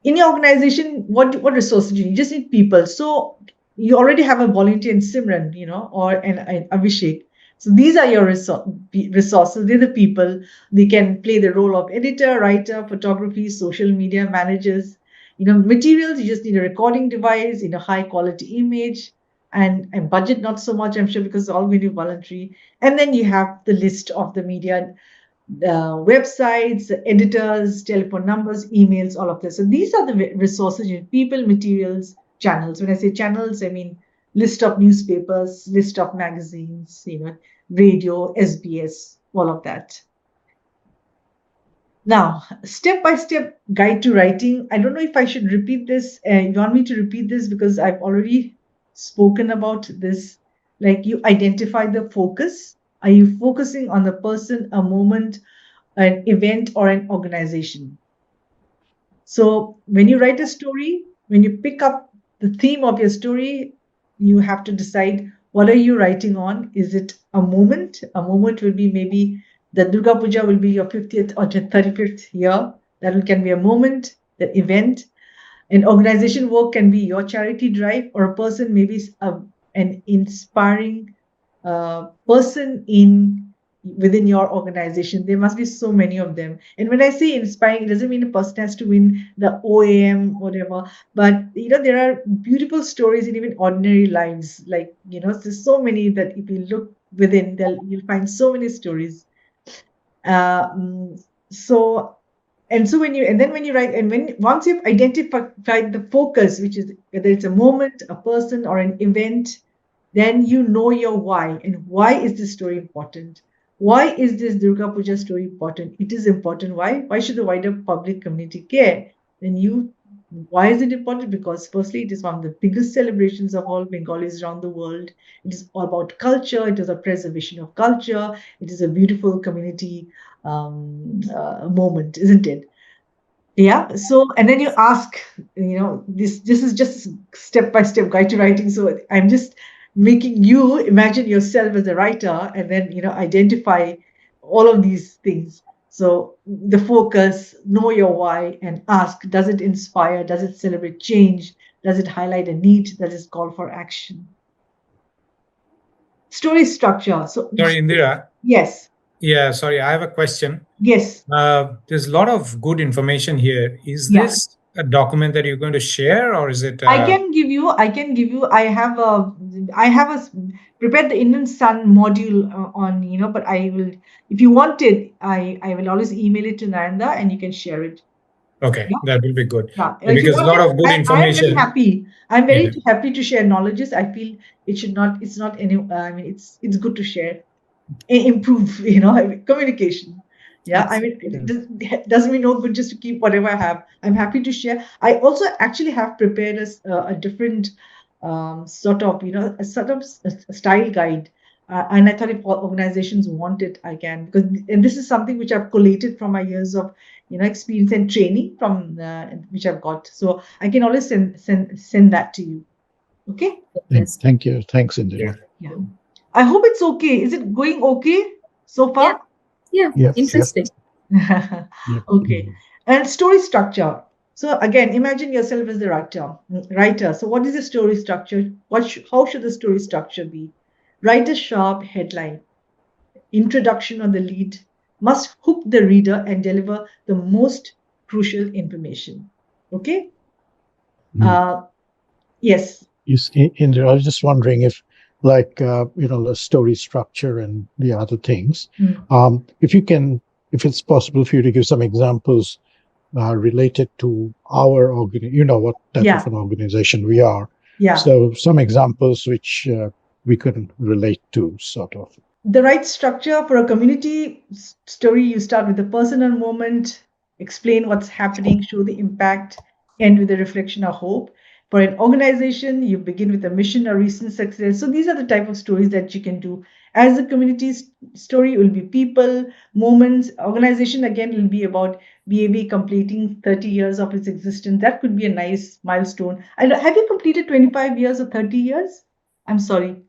Speaker 1: in your organization, what resources do you need? You just need people. So you already have a volunteer in Simran, or an Abhishek. So these are your resources. They're the people. They can play the role of editor, writer, photography, social media managers. Materials, you just need a recording device, high quality image, and budget not so much, I'm sure, because it's all going to be voluntary. And then you have the list of the media websites, editors, telephone numbers, emails, all of this. So these are the resources: people, materials, channels. When I say channels, I mean list of newspapers, list of magazines, radio, SBS, all of that. Now, step-by-step guide to writing. I don't know if I should repeat this. You want me to repeat this because I've already spoken about this. Like, you identify the focus. Are you focusing on the person, a moment, an event, or an organization? So when you write a story, when you pick up the theme of your story, you have to decide, what are you writing on? Is it a moment? A moment will be maybe the Durga Puja will be your 50th or 35th year. That can be a moment, the event. An organization work can be your charity drive, or a person, maybe an inspiring person within your organization. There must be so many of them. And when I say inspiring, it doesn't mean a person has to win the OAM, whatever. But there are beautiful stories in even ordinary lives. Like, there's so many that if you look within, you'll find so many stories. So when you write, and once you've identified the focus, which is whether it's a moment, a person, or an event, then you know your why. And why is this story important? Why is this Durga Puja story important? It is important. Why? Why should the wider public community care? Why is it important? Because firstly, it is one of the biggest celebrations of all Bengalis around the world. It is all about culture. It is a preservation of culture. It is a beautiful community moment, isn't it? Yeah. So, and then you ask, this is just step-by-step guide to writing. So I'm just making you imagine yourself as a writer, and then, identify all of these things. So the focus, know your why, and ask, does it inspire? Does it celebrate change? Does it highlight a need? Does it call for action? Story structure. So,
Speaker 3: sorry, Indira.
Speaker 1: Yes.
Speaker 3: Yeah, sorry, I have a question.
Speaker 1: Yes.
Speaker 3: There's a lot of good information here. Is this a document that you're going to share, or is it?
Speaker 1: I can give you. I have prepared the Indian Sun module on, but I will, if you want it, I will always email it to Narendra and you can share it.
Speaker 3: Okay, that will be good.
Speaker 1: Yeah.
Speaker 3: Because a lot of good information.
Speaker 1: I'm very happy. I'm very happy to share knowledges. I feel it's not any, it's good to share, improve, communication. Yeah, it doesn't mean no good just to keep whatever I have. I'm happy to share. I also actually have prepared a different sort of, a style guide. And I thought if organizations want it, I can, and this is something which I've collated from my years of, experience and training from which I've got. So I can always send that to you. Okay.
Speaker 2: Yes. Thank you. Thanks, Indira.
Speaker 1: Yeah. I hope it's okay. Is it going okay so far?
Speaker 7: Yeah. Interesting.
Speaker 1: Okay. And story structure. So again, imagine yourself as the writer. So what is the story structure? How should the story structure be? Write a sharp headline. Introduction on the lead. Must hook the reader and deliver the most crucial information. Okay? Yes.
Speaker 2: Indira, I was just wondering if, like, the story structure and the other things, if it's possible for you to give some examples related to our what type of an organization we are.
Speaker 1: Yeah.
Speaker 2: So some examples which we could relate to, sort of.
Speaker 1: The right structure for a community story: you start with the person and moment, explain what's happening, show the impact, end with a reflection or hope. For an organization, you begin with a mission or recent success. So these are the type of stories that you can do. As a community story, it will be people, moments. Organization, again, will be about BAV completing 30 years of its existence. That could be a nice milestone. Have you completed 25 years or 30 years? I'm sorry.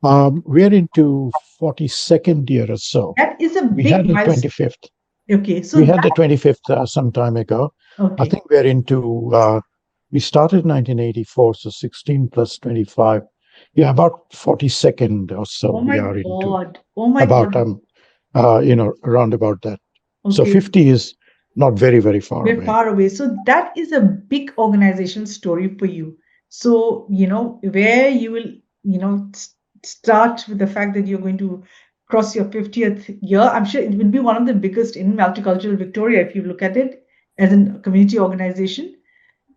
Speaker 2: We're into 42nd year or so.
Speaker 1: That is a big
Speaker 2: milestone. We had the 25th.
Speaker 1: Okay, so
Speaker 2: we had the 25th some time ago.
Speaker 1: Okay.
Speaker 2: I think we're into. We started in 1984, so 16 plus 25 Yeah, about 42nd or so
Speaker 1: Oh
Speaker 2: we
Speaker 1: my
Speaker 2: are into.
Speaker 1: God. Oh my
Speaker 2: About
Speaker 1: God.
Speaker 2: around about that. So
Speaker 1: Okay.
Speaker 2: 50 is not very, very far
Speaker 1: We're
Speaker 2: away.
Speaker 1: far away. So that is a big organizational story for you. So, where you will, start with the fact that you're going to cross your 50th year. I'm sure it will be one of the biggest in multicultural Victoria if you look at it as a community organization.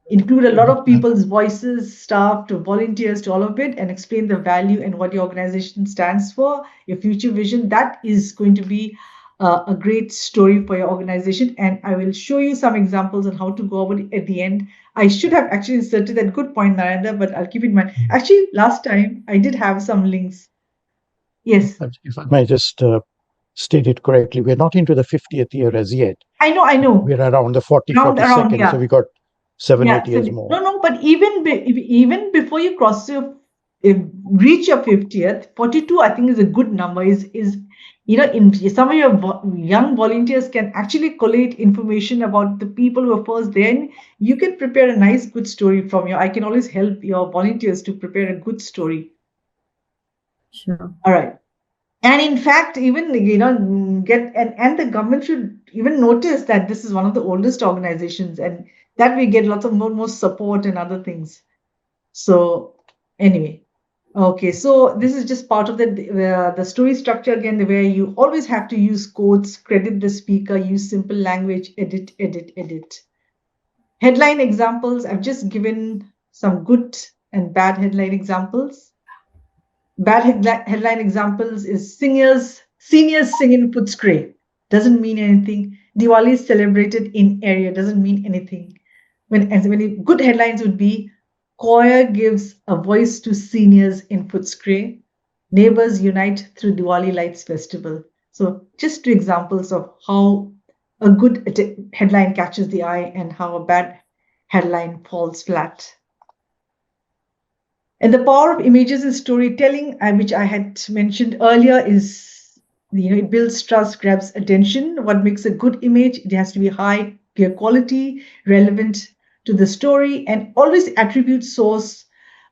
Speaker 1: Include a lot of people's voices, staff to volunteers to all of it, and explain the value and what your organization stands for, your future vision. That is going to be a great story for your organization. And I will show you some examples on how to go about it at the end. I should have actually inserted that. Good point, Narendra, but I'll keep it in mind. Actually, last time I did have some links. Yes.
Speaker 2: If I may just state it correctly, we're not into the 50th year as yet.
Speaker 1: I know.
Speaker 2: We're around the 40,
Speaker 1: Around,
Speaker 2: 42nd,
Speaker 1: yeah.
Speaker 2: so we got 7,
Speaker 1: Yeah,
Speaker 2: 8 years more.
Speaker 1: No, but even before you reach your 50th, 42, I think is a good number. In some of your young volunteers can actually collate information about the people who are first there. And you can prepare a nice, good story from I can always help your volunteers to prepare a good story.
Speaker 7: Sure.
Speaker 1: All right. And in fact, even and the government should even notice that this is one of the oldest organizations, and that we get lots of more support and other things. So anyway, okay. So this is just part of the story structure again, where you always have to use quotes, credit the speaker, use simple language, edit, edit, edit. Headline examples. I've just given some good and bad headline examples. Bad headline examples is seniors sing in Footscray. Doesn't mean anything. Diwali is celebrated in area. Doesn't mean anything. Good headlines would be choir gives a voice to seniors in Footscray. Neighbors unite through Diwali Lights Festival. So just two examples of how a good headline catches the eye and how a bad headline falls flat. And the power of images in storytelling, which I had mentioned earlier, is it builds trust, grabs attention. What makes a good image? It has to be high, clear quality, relevant to the story, and always attribute source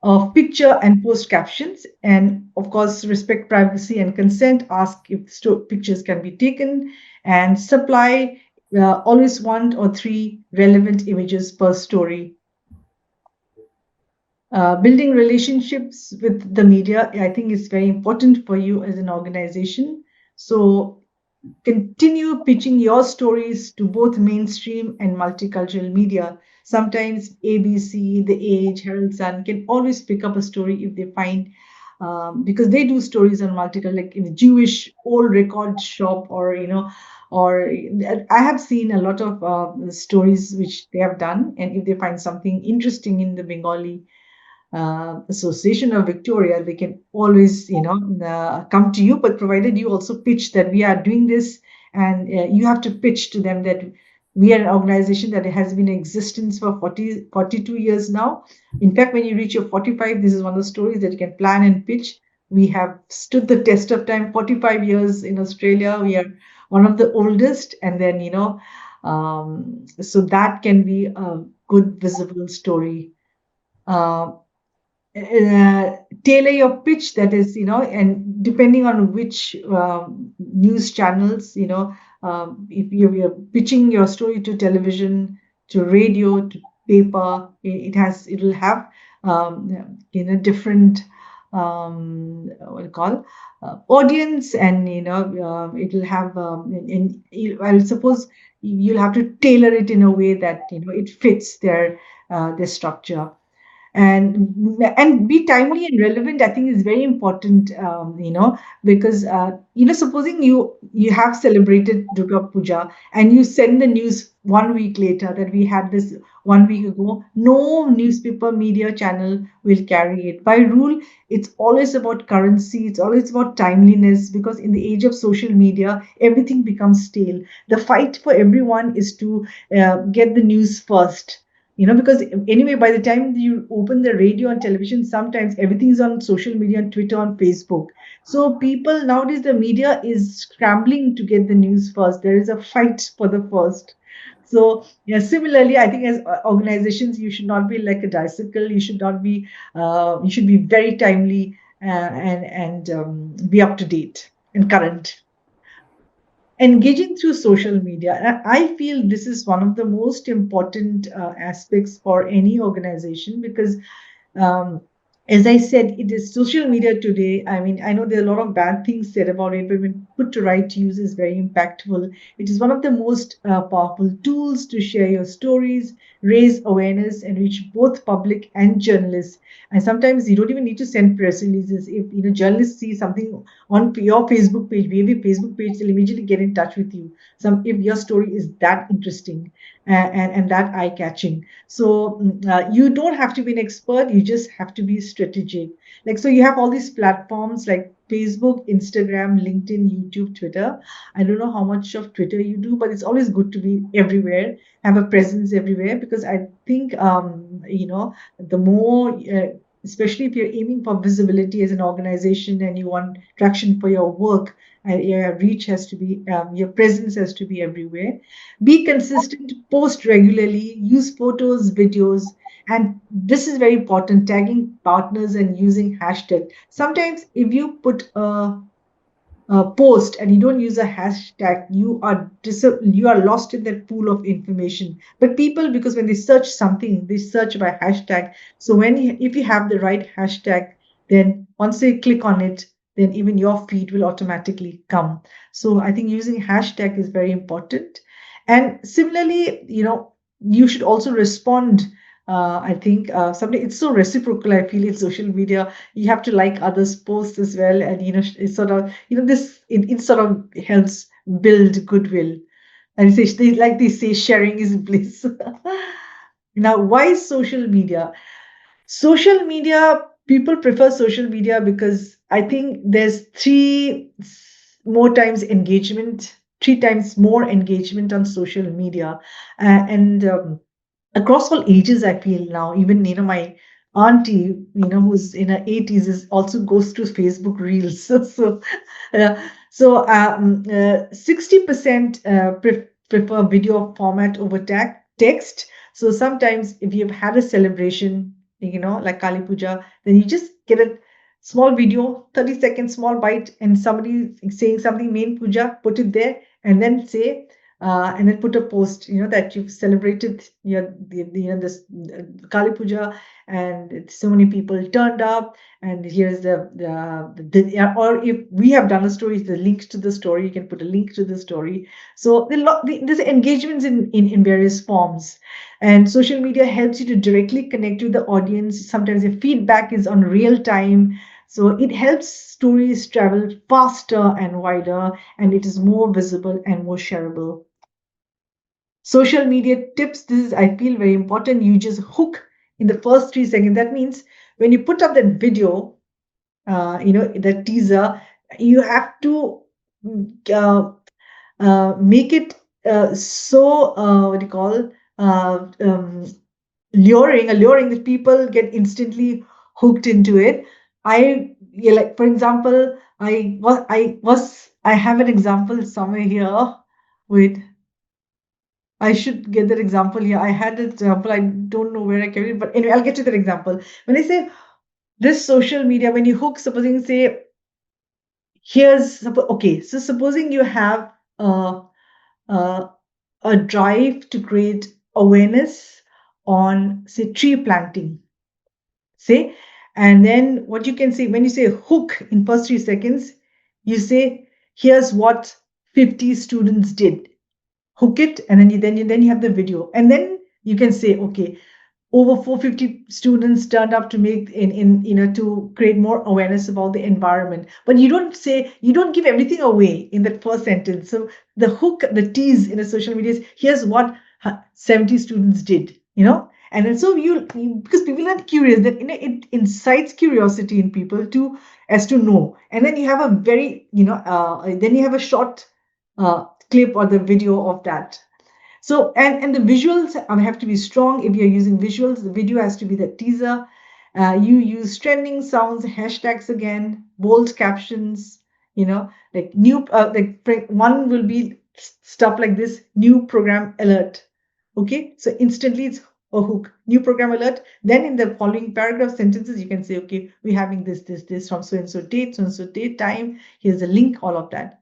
Speaker 1: of picture and post captions. And of course, respect privacy and consent. Ask if pictures can be taken, and supply always 1 or 3 relevant images per story. Building relationships with the media, I think, is very important for you as an organization. So continue pitching your stories to both mainstream and multicultural media. Sometimes ABC, The Age, Herald Sun can always pick up a story if they find, because they do stories on multicultural, like in a Jewish old record shop, or I have seen a lot of stories which they have done, and if they find something interesting in the Bengali Association of Victoria, they can always, come to you, but provided you also pitch that we are doing this, and you have to pitch to them that we are an organization that has been in existence for 42 years now. In fact, when you reach your 45, this is one of the stories that you can plan and pitch. We have stood the test of time, 45 years in Australia. We are one of the oldest, and then, so that can be a good visible story. Tailor your pitch, that is, and depending on which news channels, if you're pitching your story to television, to radio, to paper, it will have different what you call audience, and it will have I suppose you'll have to tailor it in a way that it fits their structure. And be timely and relevant, I think, is very important, because supposing you have celebrated Durga Puja and you send the news 1 week later that we had this 1 week ago, no newspaper media channel will carry it. By rule, it's always about currency, it's always about timeliness, because in the age of social media, everything becomes stale. The fight for everyone is to get the news first, because anyway, by the time you open the radio and television, sometimes everything is on social media, on Twitter, on Facebook. So people nowadays, the media is scrambling to get the news first. There is a fight for the first. So yeah, similarly, I think as organizations, you should not be like a bicycle. You should not be. You should be very timely and be up to date and current. Engaging through social media, I feel this is one of the most important aspects for any organization because um, as I said, it is social media today. I mean, I know there are a lot of bad things said about it, but when put to right use, is very impactful. It is one of the most powerful tools to share your stories, raise awareness, and reach both public and journalists. And sometimes you don't even need to send press releases. If journalists see something on your Facebook page, maybe Facebook page, they'll immediately get in touch with you. If your story is that interesting and that eye catching. So you don't have to be an expert, you just have to be strategic. Like, so you have all these platforms like Facebook, Instagram, LinkedIn, YouTube, Twitter. I don't know how much of Twitter you do, but it's always good to be everywhere, have a presence everywhere, because I think, the more, especially if you're aiming for visibility as an organization and you want traction for your work, your reach has to be, your presence has to be everywhere. Be consistent, post regularly, use photos, videos, and this is very important, tagging partners and using hashtag. Sometimes if you put post and you don't use a hashtag, you are lost in that pool of information. But people, because when they search something, they search by hashtag. So if you have the right hashtag, then once they click on it, then even your feed will automatically come. So I think using hashtag is very important. And similarly, you should also respond. I think something, it's so reciprocal, I feel, in social media. You have to like others' posts as well, and it's sort of, it sort of helps build goodwill. And they say, sharing is bliss. Now, why social media? Social media, people prefer social media because I think there's three times more engagement on social media, and across all ages. I feel now, even my auntie, who's in her 80s, is also goes to Facebook Reels. Uh, 60% prefer video format over text. So sometimes if you've had a celebration, like Kali Puja, then you just get a small video, 30-second small bite, and somebody saying something, main puja, put it there, and then say, and then put a post, that you've celebrated this Kali Puja, and so many people turned up, and here's or if we have done a story, the links to the story, you can put a link to the story. So there's engagements in various forms, and social media helps you to directly connect with the audience. Sometimes your feedback is on real time, so it helps stories travel faster and wider, and it is more visible and more shareable. Social media tips, this is, I feel, very important. You just hook in the first 3 seconds. That means when you put up that video, the teaser, you have to make it so, what do you call, alluring that people get instantly hooked into it. Like, for example, I have an example somewhere here. Wait, I should get that example here. I had an example. I don't know where I kept it, but anyway, I'll get to that example. When I say this social media, when you hook, supposing say, okay, so supposing you have a, a drive to create awareness on, say, tree planting, say, and then what you can say when you say hook in first 3 seconds, you say, here's what 50 students did. Hook it, and then you have the video, and then you can say, okay, over 450 students turned up to make to create more awareness about the environment. But you don't give everything away in that first sentence. So the hook, the tease in a social media is, here's what 70 students did, and then so because people are curious, that it incites curiosity in people as to know. And then you have a very then you have a short clip or the video of that. So, and the visuals have to be strong. If you're using visuals, the video has to be the teaser. You use trending sounds, hashtags again, bold captions, like one will be stuff like this: new program alert, Okay, so instantly it's a hook, new program alert. Then in the following paragraph sentences, you can say, okay, we're having this from so and so date, so and so date, time. Here's a link, all of that.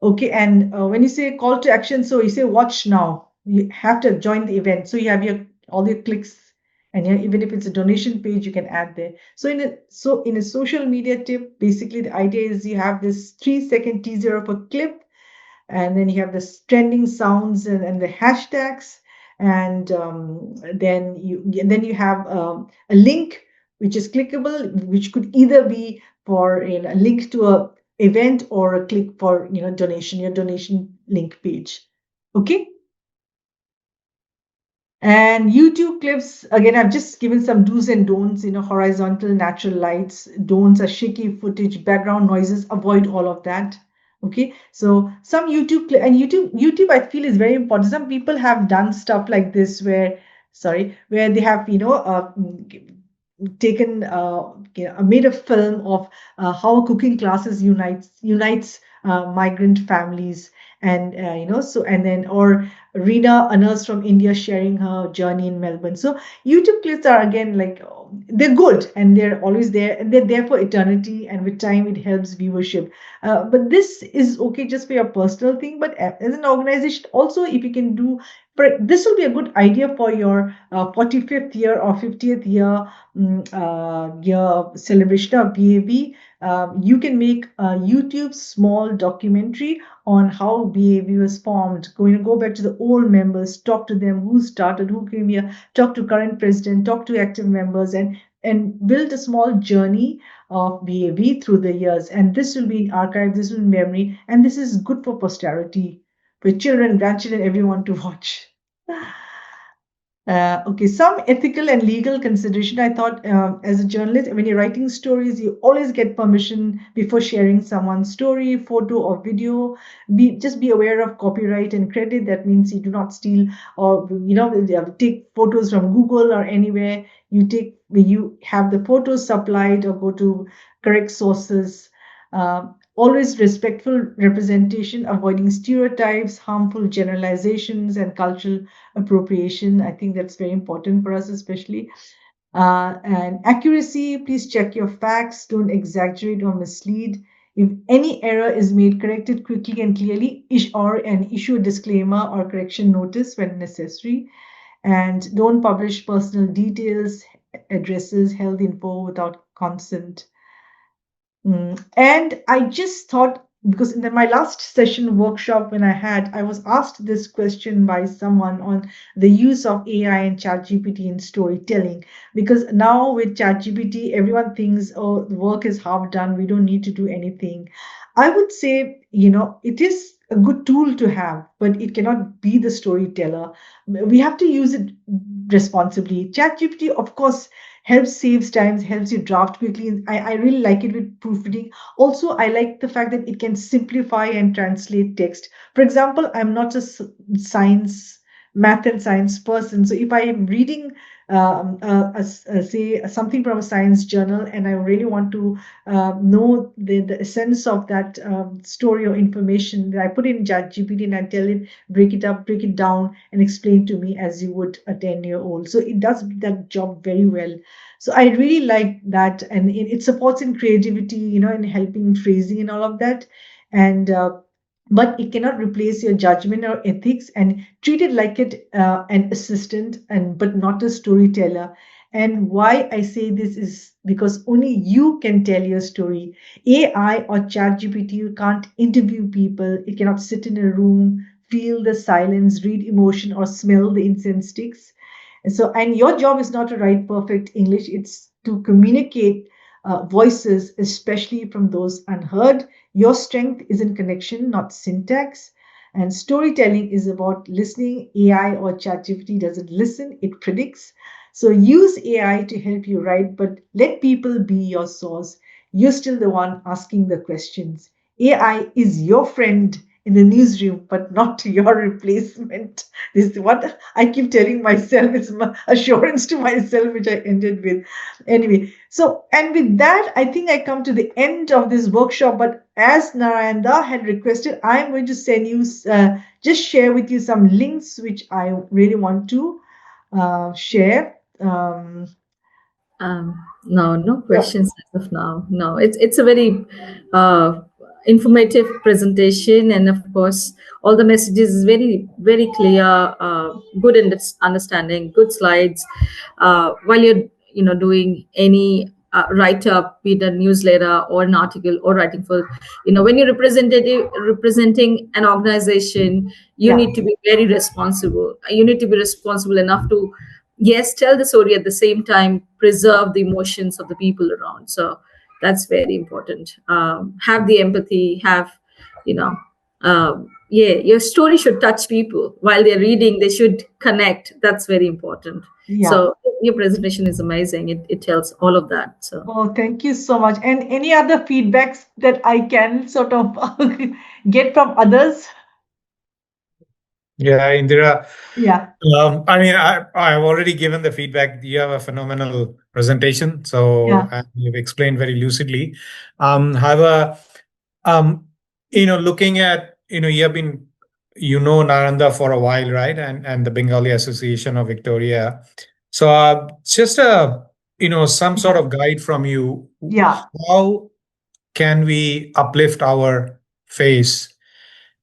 Speaker 1: Okay, and when you say call to action, so you say watch now. You have to join the event. So you have your all your clicks, and even if it's a donation page, you can add there. So in a social media tip, basically the idea is you have this 3-second teaser of a clip, and then you have the trending sounds and the hashtags, and then you have a link which is clickable, which could either be for a link to a event or a click for donation, your donation link page. Okay. And YouTube clips, again, I've just given some do's and don'ts, horizontal, natural lights. Don'ts are shaky footage, background noises, avoid all of that. Okay, so some YouTube I feel is very important. Some people have done stuff like this where they have taken made a film of how cooking classes unites migrant families, and and then, or Rina, a nurse from India, sharing her journey in Melbourne. So YouTube clips are, again, like, they're good and they're always there and they're there for eternity, and with time it helps viewership. But this is okay just for your personal thing. But as an organization, also, if you can do, this will be a good idea for your 45th year or 50th year celebration of BAV. You can make a YouTube small documentary on how BAV was formed. Go back to the old members, talk to them, who started, who came here, talk to current president, talk to active members, and build a small journey of BAV through the years. And this will be in archive, this will be in memory, and this is good for posterity, for children, grandchildren, everyone to watch. Okay, some ethical and legal consideration. I thought, as a journalist, when you're writing stories, you always get permission before sharing someone's story, photo or video. Just be aware of copyright and credit. That means you do not steal, or take photos from Google or anywhere. You have the photos supplied, or go to correct sources. Always respectful representation, avoiding stereotypes, harmful generalizations, and cultural appropriation. I think that's very important for us, especially. And accuracy, please check your facts, don't exaggerate or mislead. If any error is made, correct it quickly and clearly, and issue a disclaimer or correction notice when necessary. And don't publish personal details, addresses, health info without consent. And I just thought, because in my last session workshop I was asked this question by someone on the use of AI and ChatGPT in storytelling. Because now with ChatGPT, everyone thinks, oh, the work is half done, we don't need to do anything. I would say, it is a good tool to have, but it cannot be the storyteller. We have to use it responsibly. ChatGPT, of course, saves times, helps you draft quickly. I really like it with proofreading. Also, I like the fact that it can simplify and translate text. For example, I'm not a math and science person. So if I am reading, say, something from a science journal, and I really want to know the essence of that story or information, that I put in ChatGPT and I tell it, break it up, break it down, and explain to me as you would a 10-year-old. So it does that job very well. So I really like that, and it supports in creativity, in helping phrasing and all of that. And but it cannot replace your judgment or ethics, and treat it like an assistant, and but not a storyteller. And why I say this is because only you can tell your story. AI or ChatGPT can't interview people. It cannot sit in a room, feel the silence, read emotion, or smell the incense sticks. And your job is not to write perfect English, it's to communicate voices, especially from those unheard. Your strength is in connection, not syntax. And storytelling is about listening. AI or ChatGPT doesn't listen, it predicts. So use AI to help you write, but let people be your source. You're still the one asking the questions. AI is your friend, in the newsroom, but not your replacement. This is what I keep telling myself. It's my assurance to myself, which I ended with. Anyway, so, and with that, I think I come to the end of this workshop. But as Narayanda had requested, I'm going to send you, just share with you some links, which I really want to share.
Speaker 7: No, no questions as of now. No, it's a very uh, informative presentation, and of course, all the messages is very clear, good understanding, good slides. While you're doing any write up, be it a newsletter or an article or writing for, when you're representing an organization, you
Speaker 1: Yeah.
Speaker 7: need to be very responsible. You need to be responsible enough to, yes, tell the story, at the same time preserve the emotions of the people around. So that's very important. Have the empathy, have, yeah, your story should touch people while they're reading. They should connect. That's very important.
Speaker 1: Yeah.
Speaker 7: So your presentation is amazing. It tells all of that. So
Speaker 1: Oh, thank you so much. And any other feedbacks that I can sort of get from others?
Speaker 3: Yeah, Indira.
Speaker 1: Yeah.
Speaker 3: I mean, I've already given the feedback. You have a phenomenal presentation, so
Speaker 1: Yeah.
Speaker 3: and you've explained very lucidly. However, looking at, you have been, Naranda for a while, right? And the Bengali Association of Victoria. So, just some sort of guide from you.
Speaker 1: Yeah.
Speaker 3: How can we uplift our face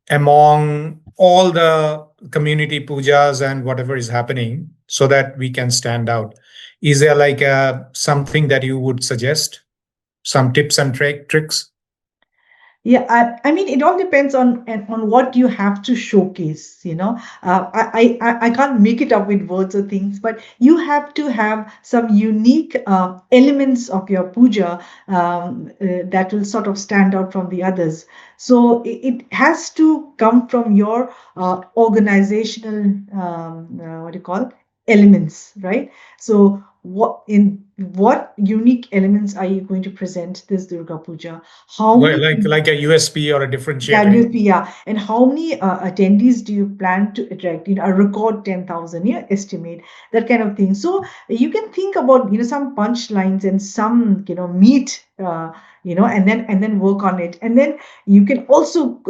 Speaker 3: among all the community pujas and whatever is happening so that we can stand out? Is there like something that you would suggest? Some tips and tricks?
Speaker 1: Yeah, I mean, it all depends on what you have to showcase. I can't make it up with words or things, but you have to have some unique elements of your puja that will sort of stand out from the others. So it has to come from your organizational what do you call elements, right? So what unique elements are you going to present this Durga Puja? How many
Speaker 3: Like a USP or a
Speaker 1: yeah,
Speaker 3: differentiator?
Speaker 1: yeah. And how many attendees do you plan to attract? A record 10,000, estimate, that kind of thing. So you can think about, some punchlines and some, meat, and then work on it. And then you can also,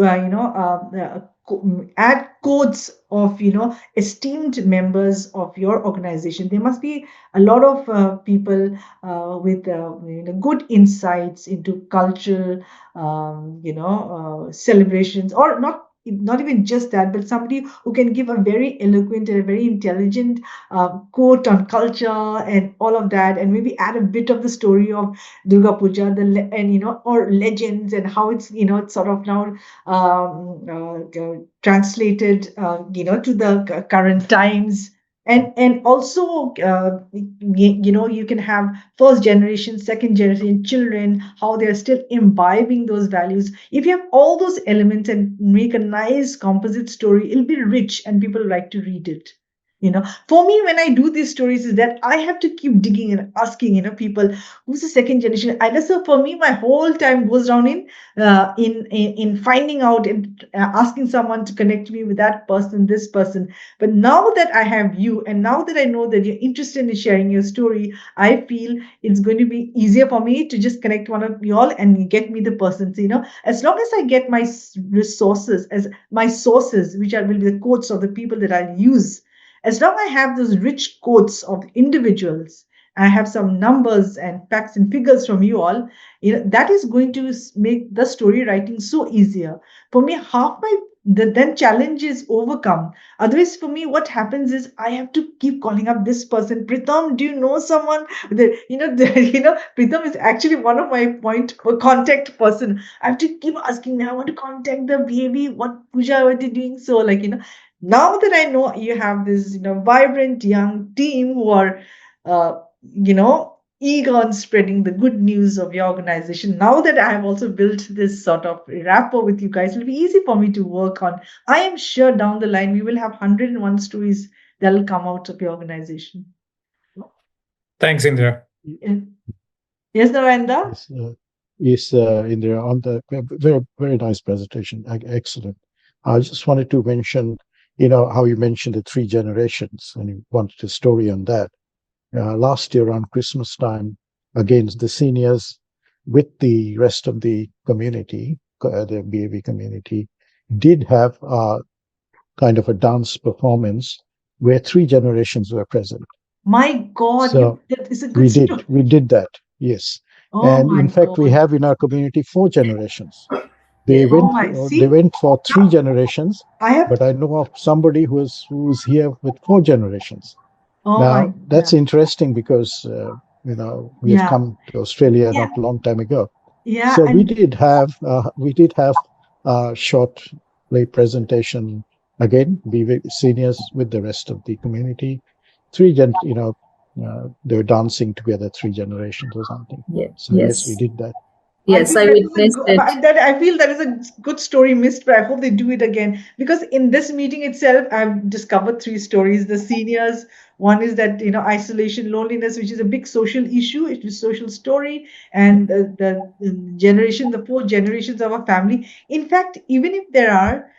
Speaker 1: add quotes of, esteemed members of your organization. There must be a lot of people with, good insights into culture, celebrations, or not even just that, but somebody who can give a very eloquent and a very intelligent quote on culture and all of that, and maybe add a bit of the story of Durga Puja, or legends, and how it's sort of now translated, to the current times. And also, you can have first generation, second generation children, how they're still imbibing those values. If you have all those elements and make a nice composite story, it'll be rich and people like to read it. For me, when I do these stories, is that I have to keep digging and asking, people, who's the second generation. I guess, so for me, my whole time goes down in finding out and asking someone to connect me with that person, this person. But now that I have you, and now that I know that you're interested in sharing your story, I feel it's going to be easier for me to just connect one of you all and get me the person. So, as long as I get my resources as my sources, which will be the quotes of the people that I'll use, as long as I have those rich quotes of individuals, I have some numbers and facts and figures from you all, that is going to make the story writing so easier. For me, half my then challenge is overcome. Otherwise, for me, what happens is I have to keep calling up this person. Pritam, do you know someone? Pritam is actually one of my point contact person. I have to keep asking. I want to contact the baby. What puja are they doing? So, now that I know you have this, vibrant young team who are, eager on spreading the good news of your organization. Now that I have also built this sort of rapport with you guys, it'll be easy for me to work on. I am sure down the line we will have 101 stories that will come out of your organization.
Speaker 3: Thanks, Indira.
Speaker 1: Yes, Narendra?
Speaker 2: Yes, Indira, on the very, very nice presentation. Excellent. I just wanted to mention, how you mentioned the 3 generations, and you wanted a story on that. Last year around Christmas time, again, the seniors with the rest of the community, the BAV community, did have kind of a dance performance where 3 generations were present.
Speaker 1: My God,
Speaker 2: So
Speaker 1: that is a good story.
Speaker 2: we did that, yes.
Speaker 1: Oh
Speaker 2: And
Speaker 1: my
Speaker 2: in fact, we
Speaker 1: God.
Speaker 2: have in our community 4 generations.
Speaker 7: Yeah.
Speaker 1: Oh my, see?
Speaker 2: They went for 3 generations,
Speaker 1: I have,
Speaker 2: but I know of somebody who's here with 4 generations.
Speaker 1: oh my,
Speaker 2: Now that's interesting because we have
Speaker 1: yeah,
Speaker 2: come to Australia
Speaker 1: yeah,
Speaker 2: not a long time ago.
Speaker 1: yeah,
Speaker 2: So we
Speaker 1: and
Speaker 2: did have a short play presentation again. We were seniors with the rest of the community. They were dancing together, 3 generations or something.
Speaker 7: Yeah.
Speaker 2: So yes, we
Speaker 7: Yes.
Speaker 2: did that.
Speaker 1: I
Speaker 7: Yes,
Speaker 1: feel
Speaker 7: I
Speaker 1: that is a
Speaker 7: witnessed it.
Speaker 1: that I feel that is a good story missed, but I hope they do it again. Because in this meeting itself, I've discovered 3 stories. The seniors, one is that isolation, loneliness, which is a big social issue. It is a social story, and the 4 generations of a family. In fact, even if there are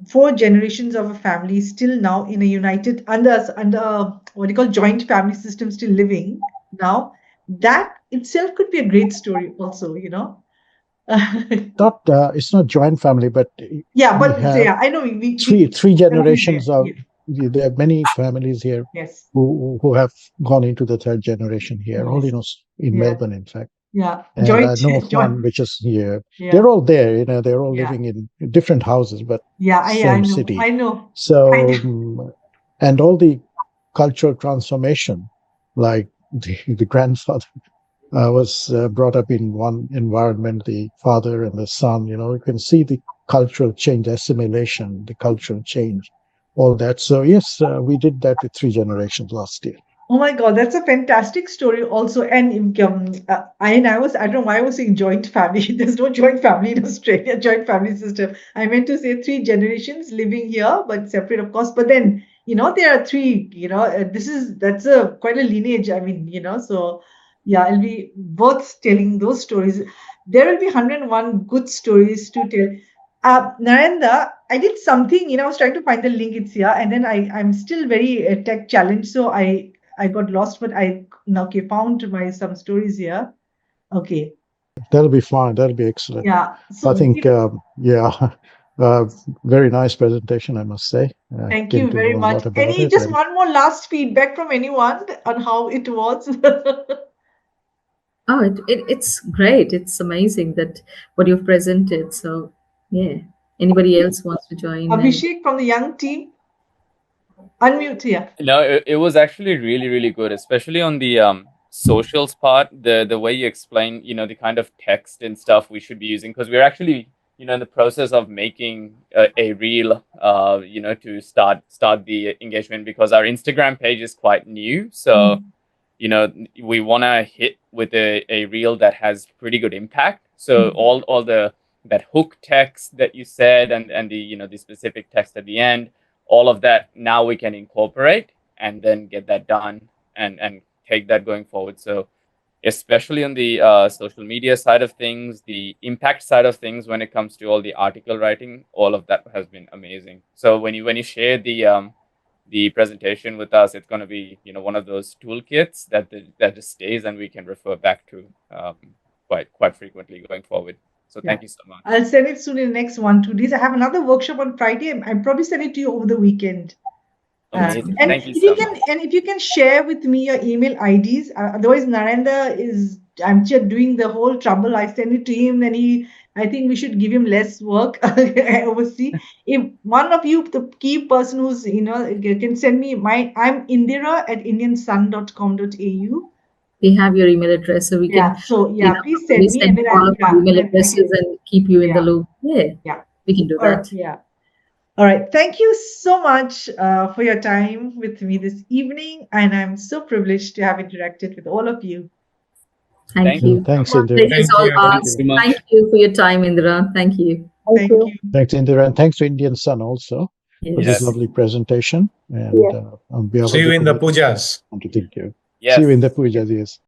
Speaker 1: 4 generations of a family still now in a united under what do you call joint family system still living now, that itself could be a great story also.
Speaker 2: It's not joint family, but
Speaker 1: Yeah,
Speaker 2: we
Speaker 1: but
Speaker 2: have
Speaker 1: yeah, I know we
Speaker 2: three
Speaker 1: families there.
Speaker 2: generations of.
Speaker 1: Yeah.
Speaker 2: There are many families here
Speaker 1: Yes.
Speaker 2: who have gone into the 3rd generation here, all
Speaker 1: Yes.
Speaker 2: in
Speaker 1: Yeah.
Speaker 2: Melbourne, in fact.
Speaker 1: Yeah.
Speaker 2: And I
Speaker 1: Joint
Speaker 2: know of
Speaker 1: joint.
Speaker 2: one which is here.
Speaker 1: Yeah.
Speaker 2: They're all there, they're all
Speaker 1: Yeah.
Speaker 2: living in different houses, but
Speaker 1: Yeah. I
Speaker 2: same
Speaker 1: know.
Speaker 2: city.
Speaker 1: I know.
Speaker 2: So, and all the cultural transformation, like the grandfather was brought up in one environment, the father and the son, you can see the cultural change, assimilation, the cultural change, all that. So yes, we did that with 3 generations last year.
Speaker 1: Oh my God, that's a fantastic story also. And I don't know why I was saying joint family. There's no joint family in Australia, joint family system. I meant to say 3 generations living here, but separate, of course. But then, there are three, that's a quite a lineage. I mean, so yeah, it'll be worth telling those stories. There will be 101 good stories to tell. Narendra, I did something, I was trying to find the link, it's here, and then I'm still very tech challenged, so I got lost, but I now okay found my some stories here. Okay,
Speaker 2: That'll be fine. That'll be excellent.
Speaker 1: yeah.
Speaker 2: I
Speaker 1: So
Speaker 2: think, yeah, very nice presentation, I must say.
Speaker 1: thank
Speaker 2: Came
Speaker 1: you
Speaker 2: to know
Speaker 1: very
Speaker 2: a
Speaker 1: much.
Speaker 2: lot about
Speaker 1: Any
Speaker 2: it.
Speaker 1: just
Speaker 2: And
Speaker 1: one more last feedback from anyone on how it was?
Speaker 7: Oh, it's great. It's amazing that what you've presented. So, yeah. Anybody else wants to join? And
Speaker 1: Abhishek from the young team, unmute here.
Speaker 4: No, it was actually really, really good, especially on the socials part. The way you explain, the kind of text and stuff we should be using, because we're actually, in the process of making a reel, to start the engagement, because our Instagram page is quite new. So, we want to hit with a reel that has pretty good impact. So all the that hook text that you said, and the the specific text at the end, all of that now we can incorporate and then get that done and take that going forward. So especially on the social media side of things, the impact side of things, when it comes to all the article writing, all of that has been amazing. So when you share the presentation with us, it's going to be one of those toolkits that just stays and we can refer back to quite frequently going forward. So
Speaker 1: Yeah.
Speaker 4: thank you so much.
Speaker 1: I'll send it soon in the next 1-2 days. I have another workshop on Friday. I'll probably send it to you over the weekend.
Speaker 4: Amazing.
Speaker 1: And
Speaker 4: Thank you
Speaker 1: if you
Speaker 4: so
Speaker 1: can,
Speaker 4: much.
Speaker 1: and if you can share with me your email IDs, otherwise Narendra I'm just doing the whole trouble. I send it to him, and I think we should give him less work. Oversee. If one of you, the key person who's can send me I'm Indira at indiansun.com.au.
Speaker 7: we have your email address, so we
Speaker 1: Yeah.
Speaker 7: can,
Speaker 1: So yeah, please send me, and
Speaker 7: send
Speaker 1: then
Speaker 7: all of our email
Speaker 1: then I
Speaker 7: addresses
Speaker 1: can.
Speaker 7: and keep you in the
Speaker 1: Yeah.
Speaker 7: loop. Yeah,
Speaker 1: Yeah.
Speaker 7: we can do that.
Speaker 1: Yeah. All right. Thank you so much for your time with me this evening. And I'm so privileged to have interacted with all of you.
Speaker 7: Thank
Speaker 4: Thank you
Speaker 7: you.
Speaker 4: so
Speaker 2: thanks,
Speaker 4: much.
Speaker 2: Indira.
Speaker 7: Pleasure's
Speaker 3: Thank
Speaker 7: all
Speaker 3: you.
Speaker 6: Thank you
Speaker 7: ours.
Speaker 6: very much.
Speaker 7: Thank you for your time, Indira. Thank you.
Speaker 1: Thank you.
Speaker 2: Thanks, Indira. And thanks to Indian Sun also for this
Speaker 7: Yes.
Speaker 2: lovely presentation. And on behalf
Speaker 3: See
Speaker 2: of
Speaker 3: you
Speaker 2: the
Speaker 3: in the
Speaker 2: committee,
Speaker 3: pujas.
Speaker 2: I want to thank you.
Speaker 4: Yes.
Speaker 2: See you in the pujas, yes.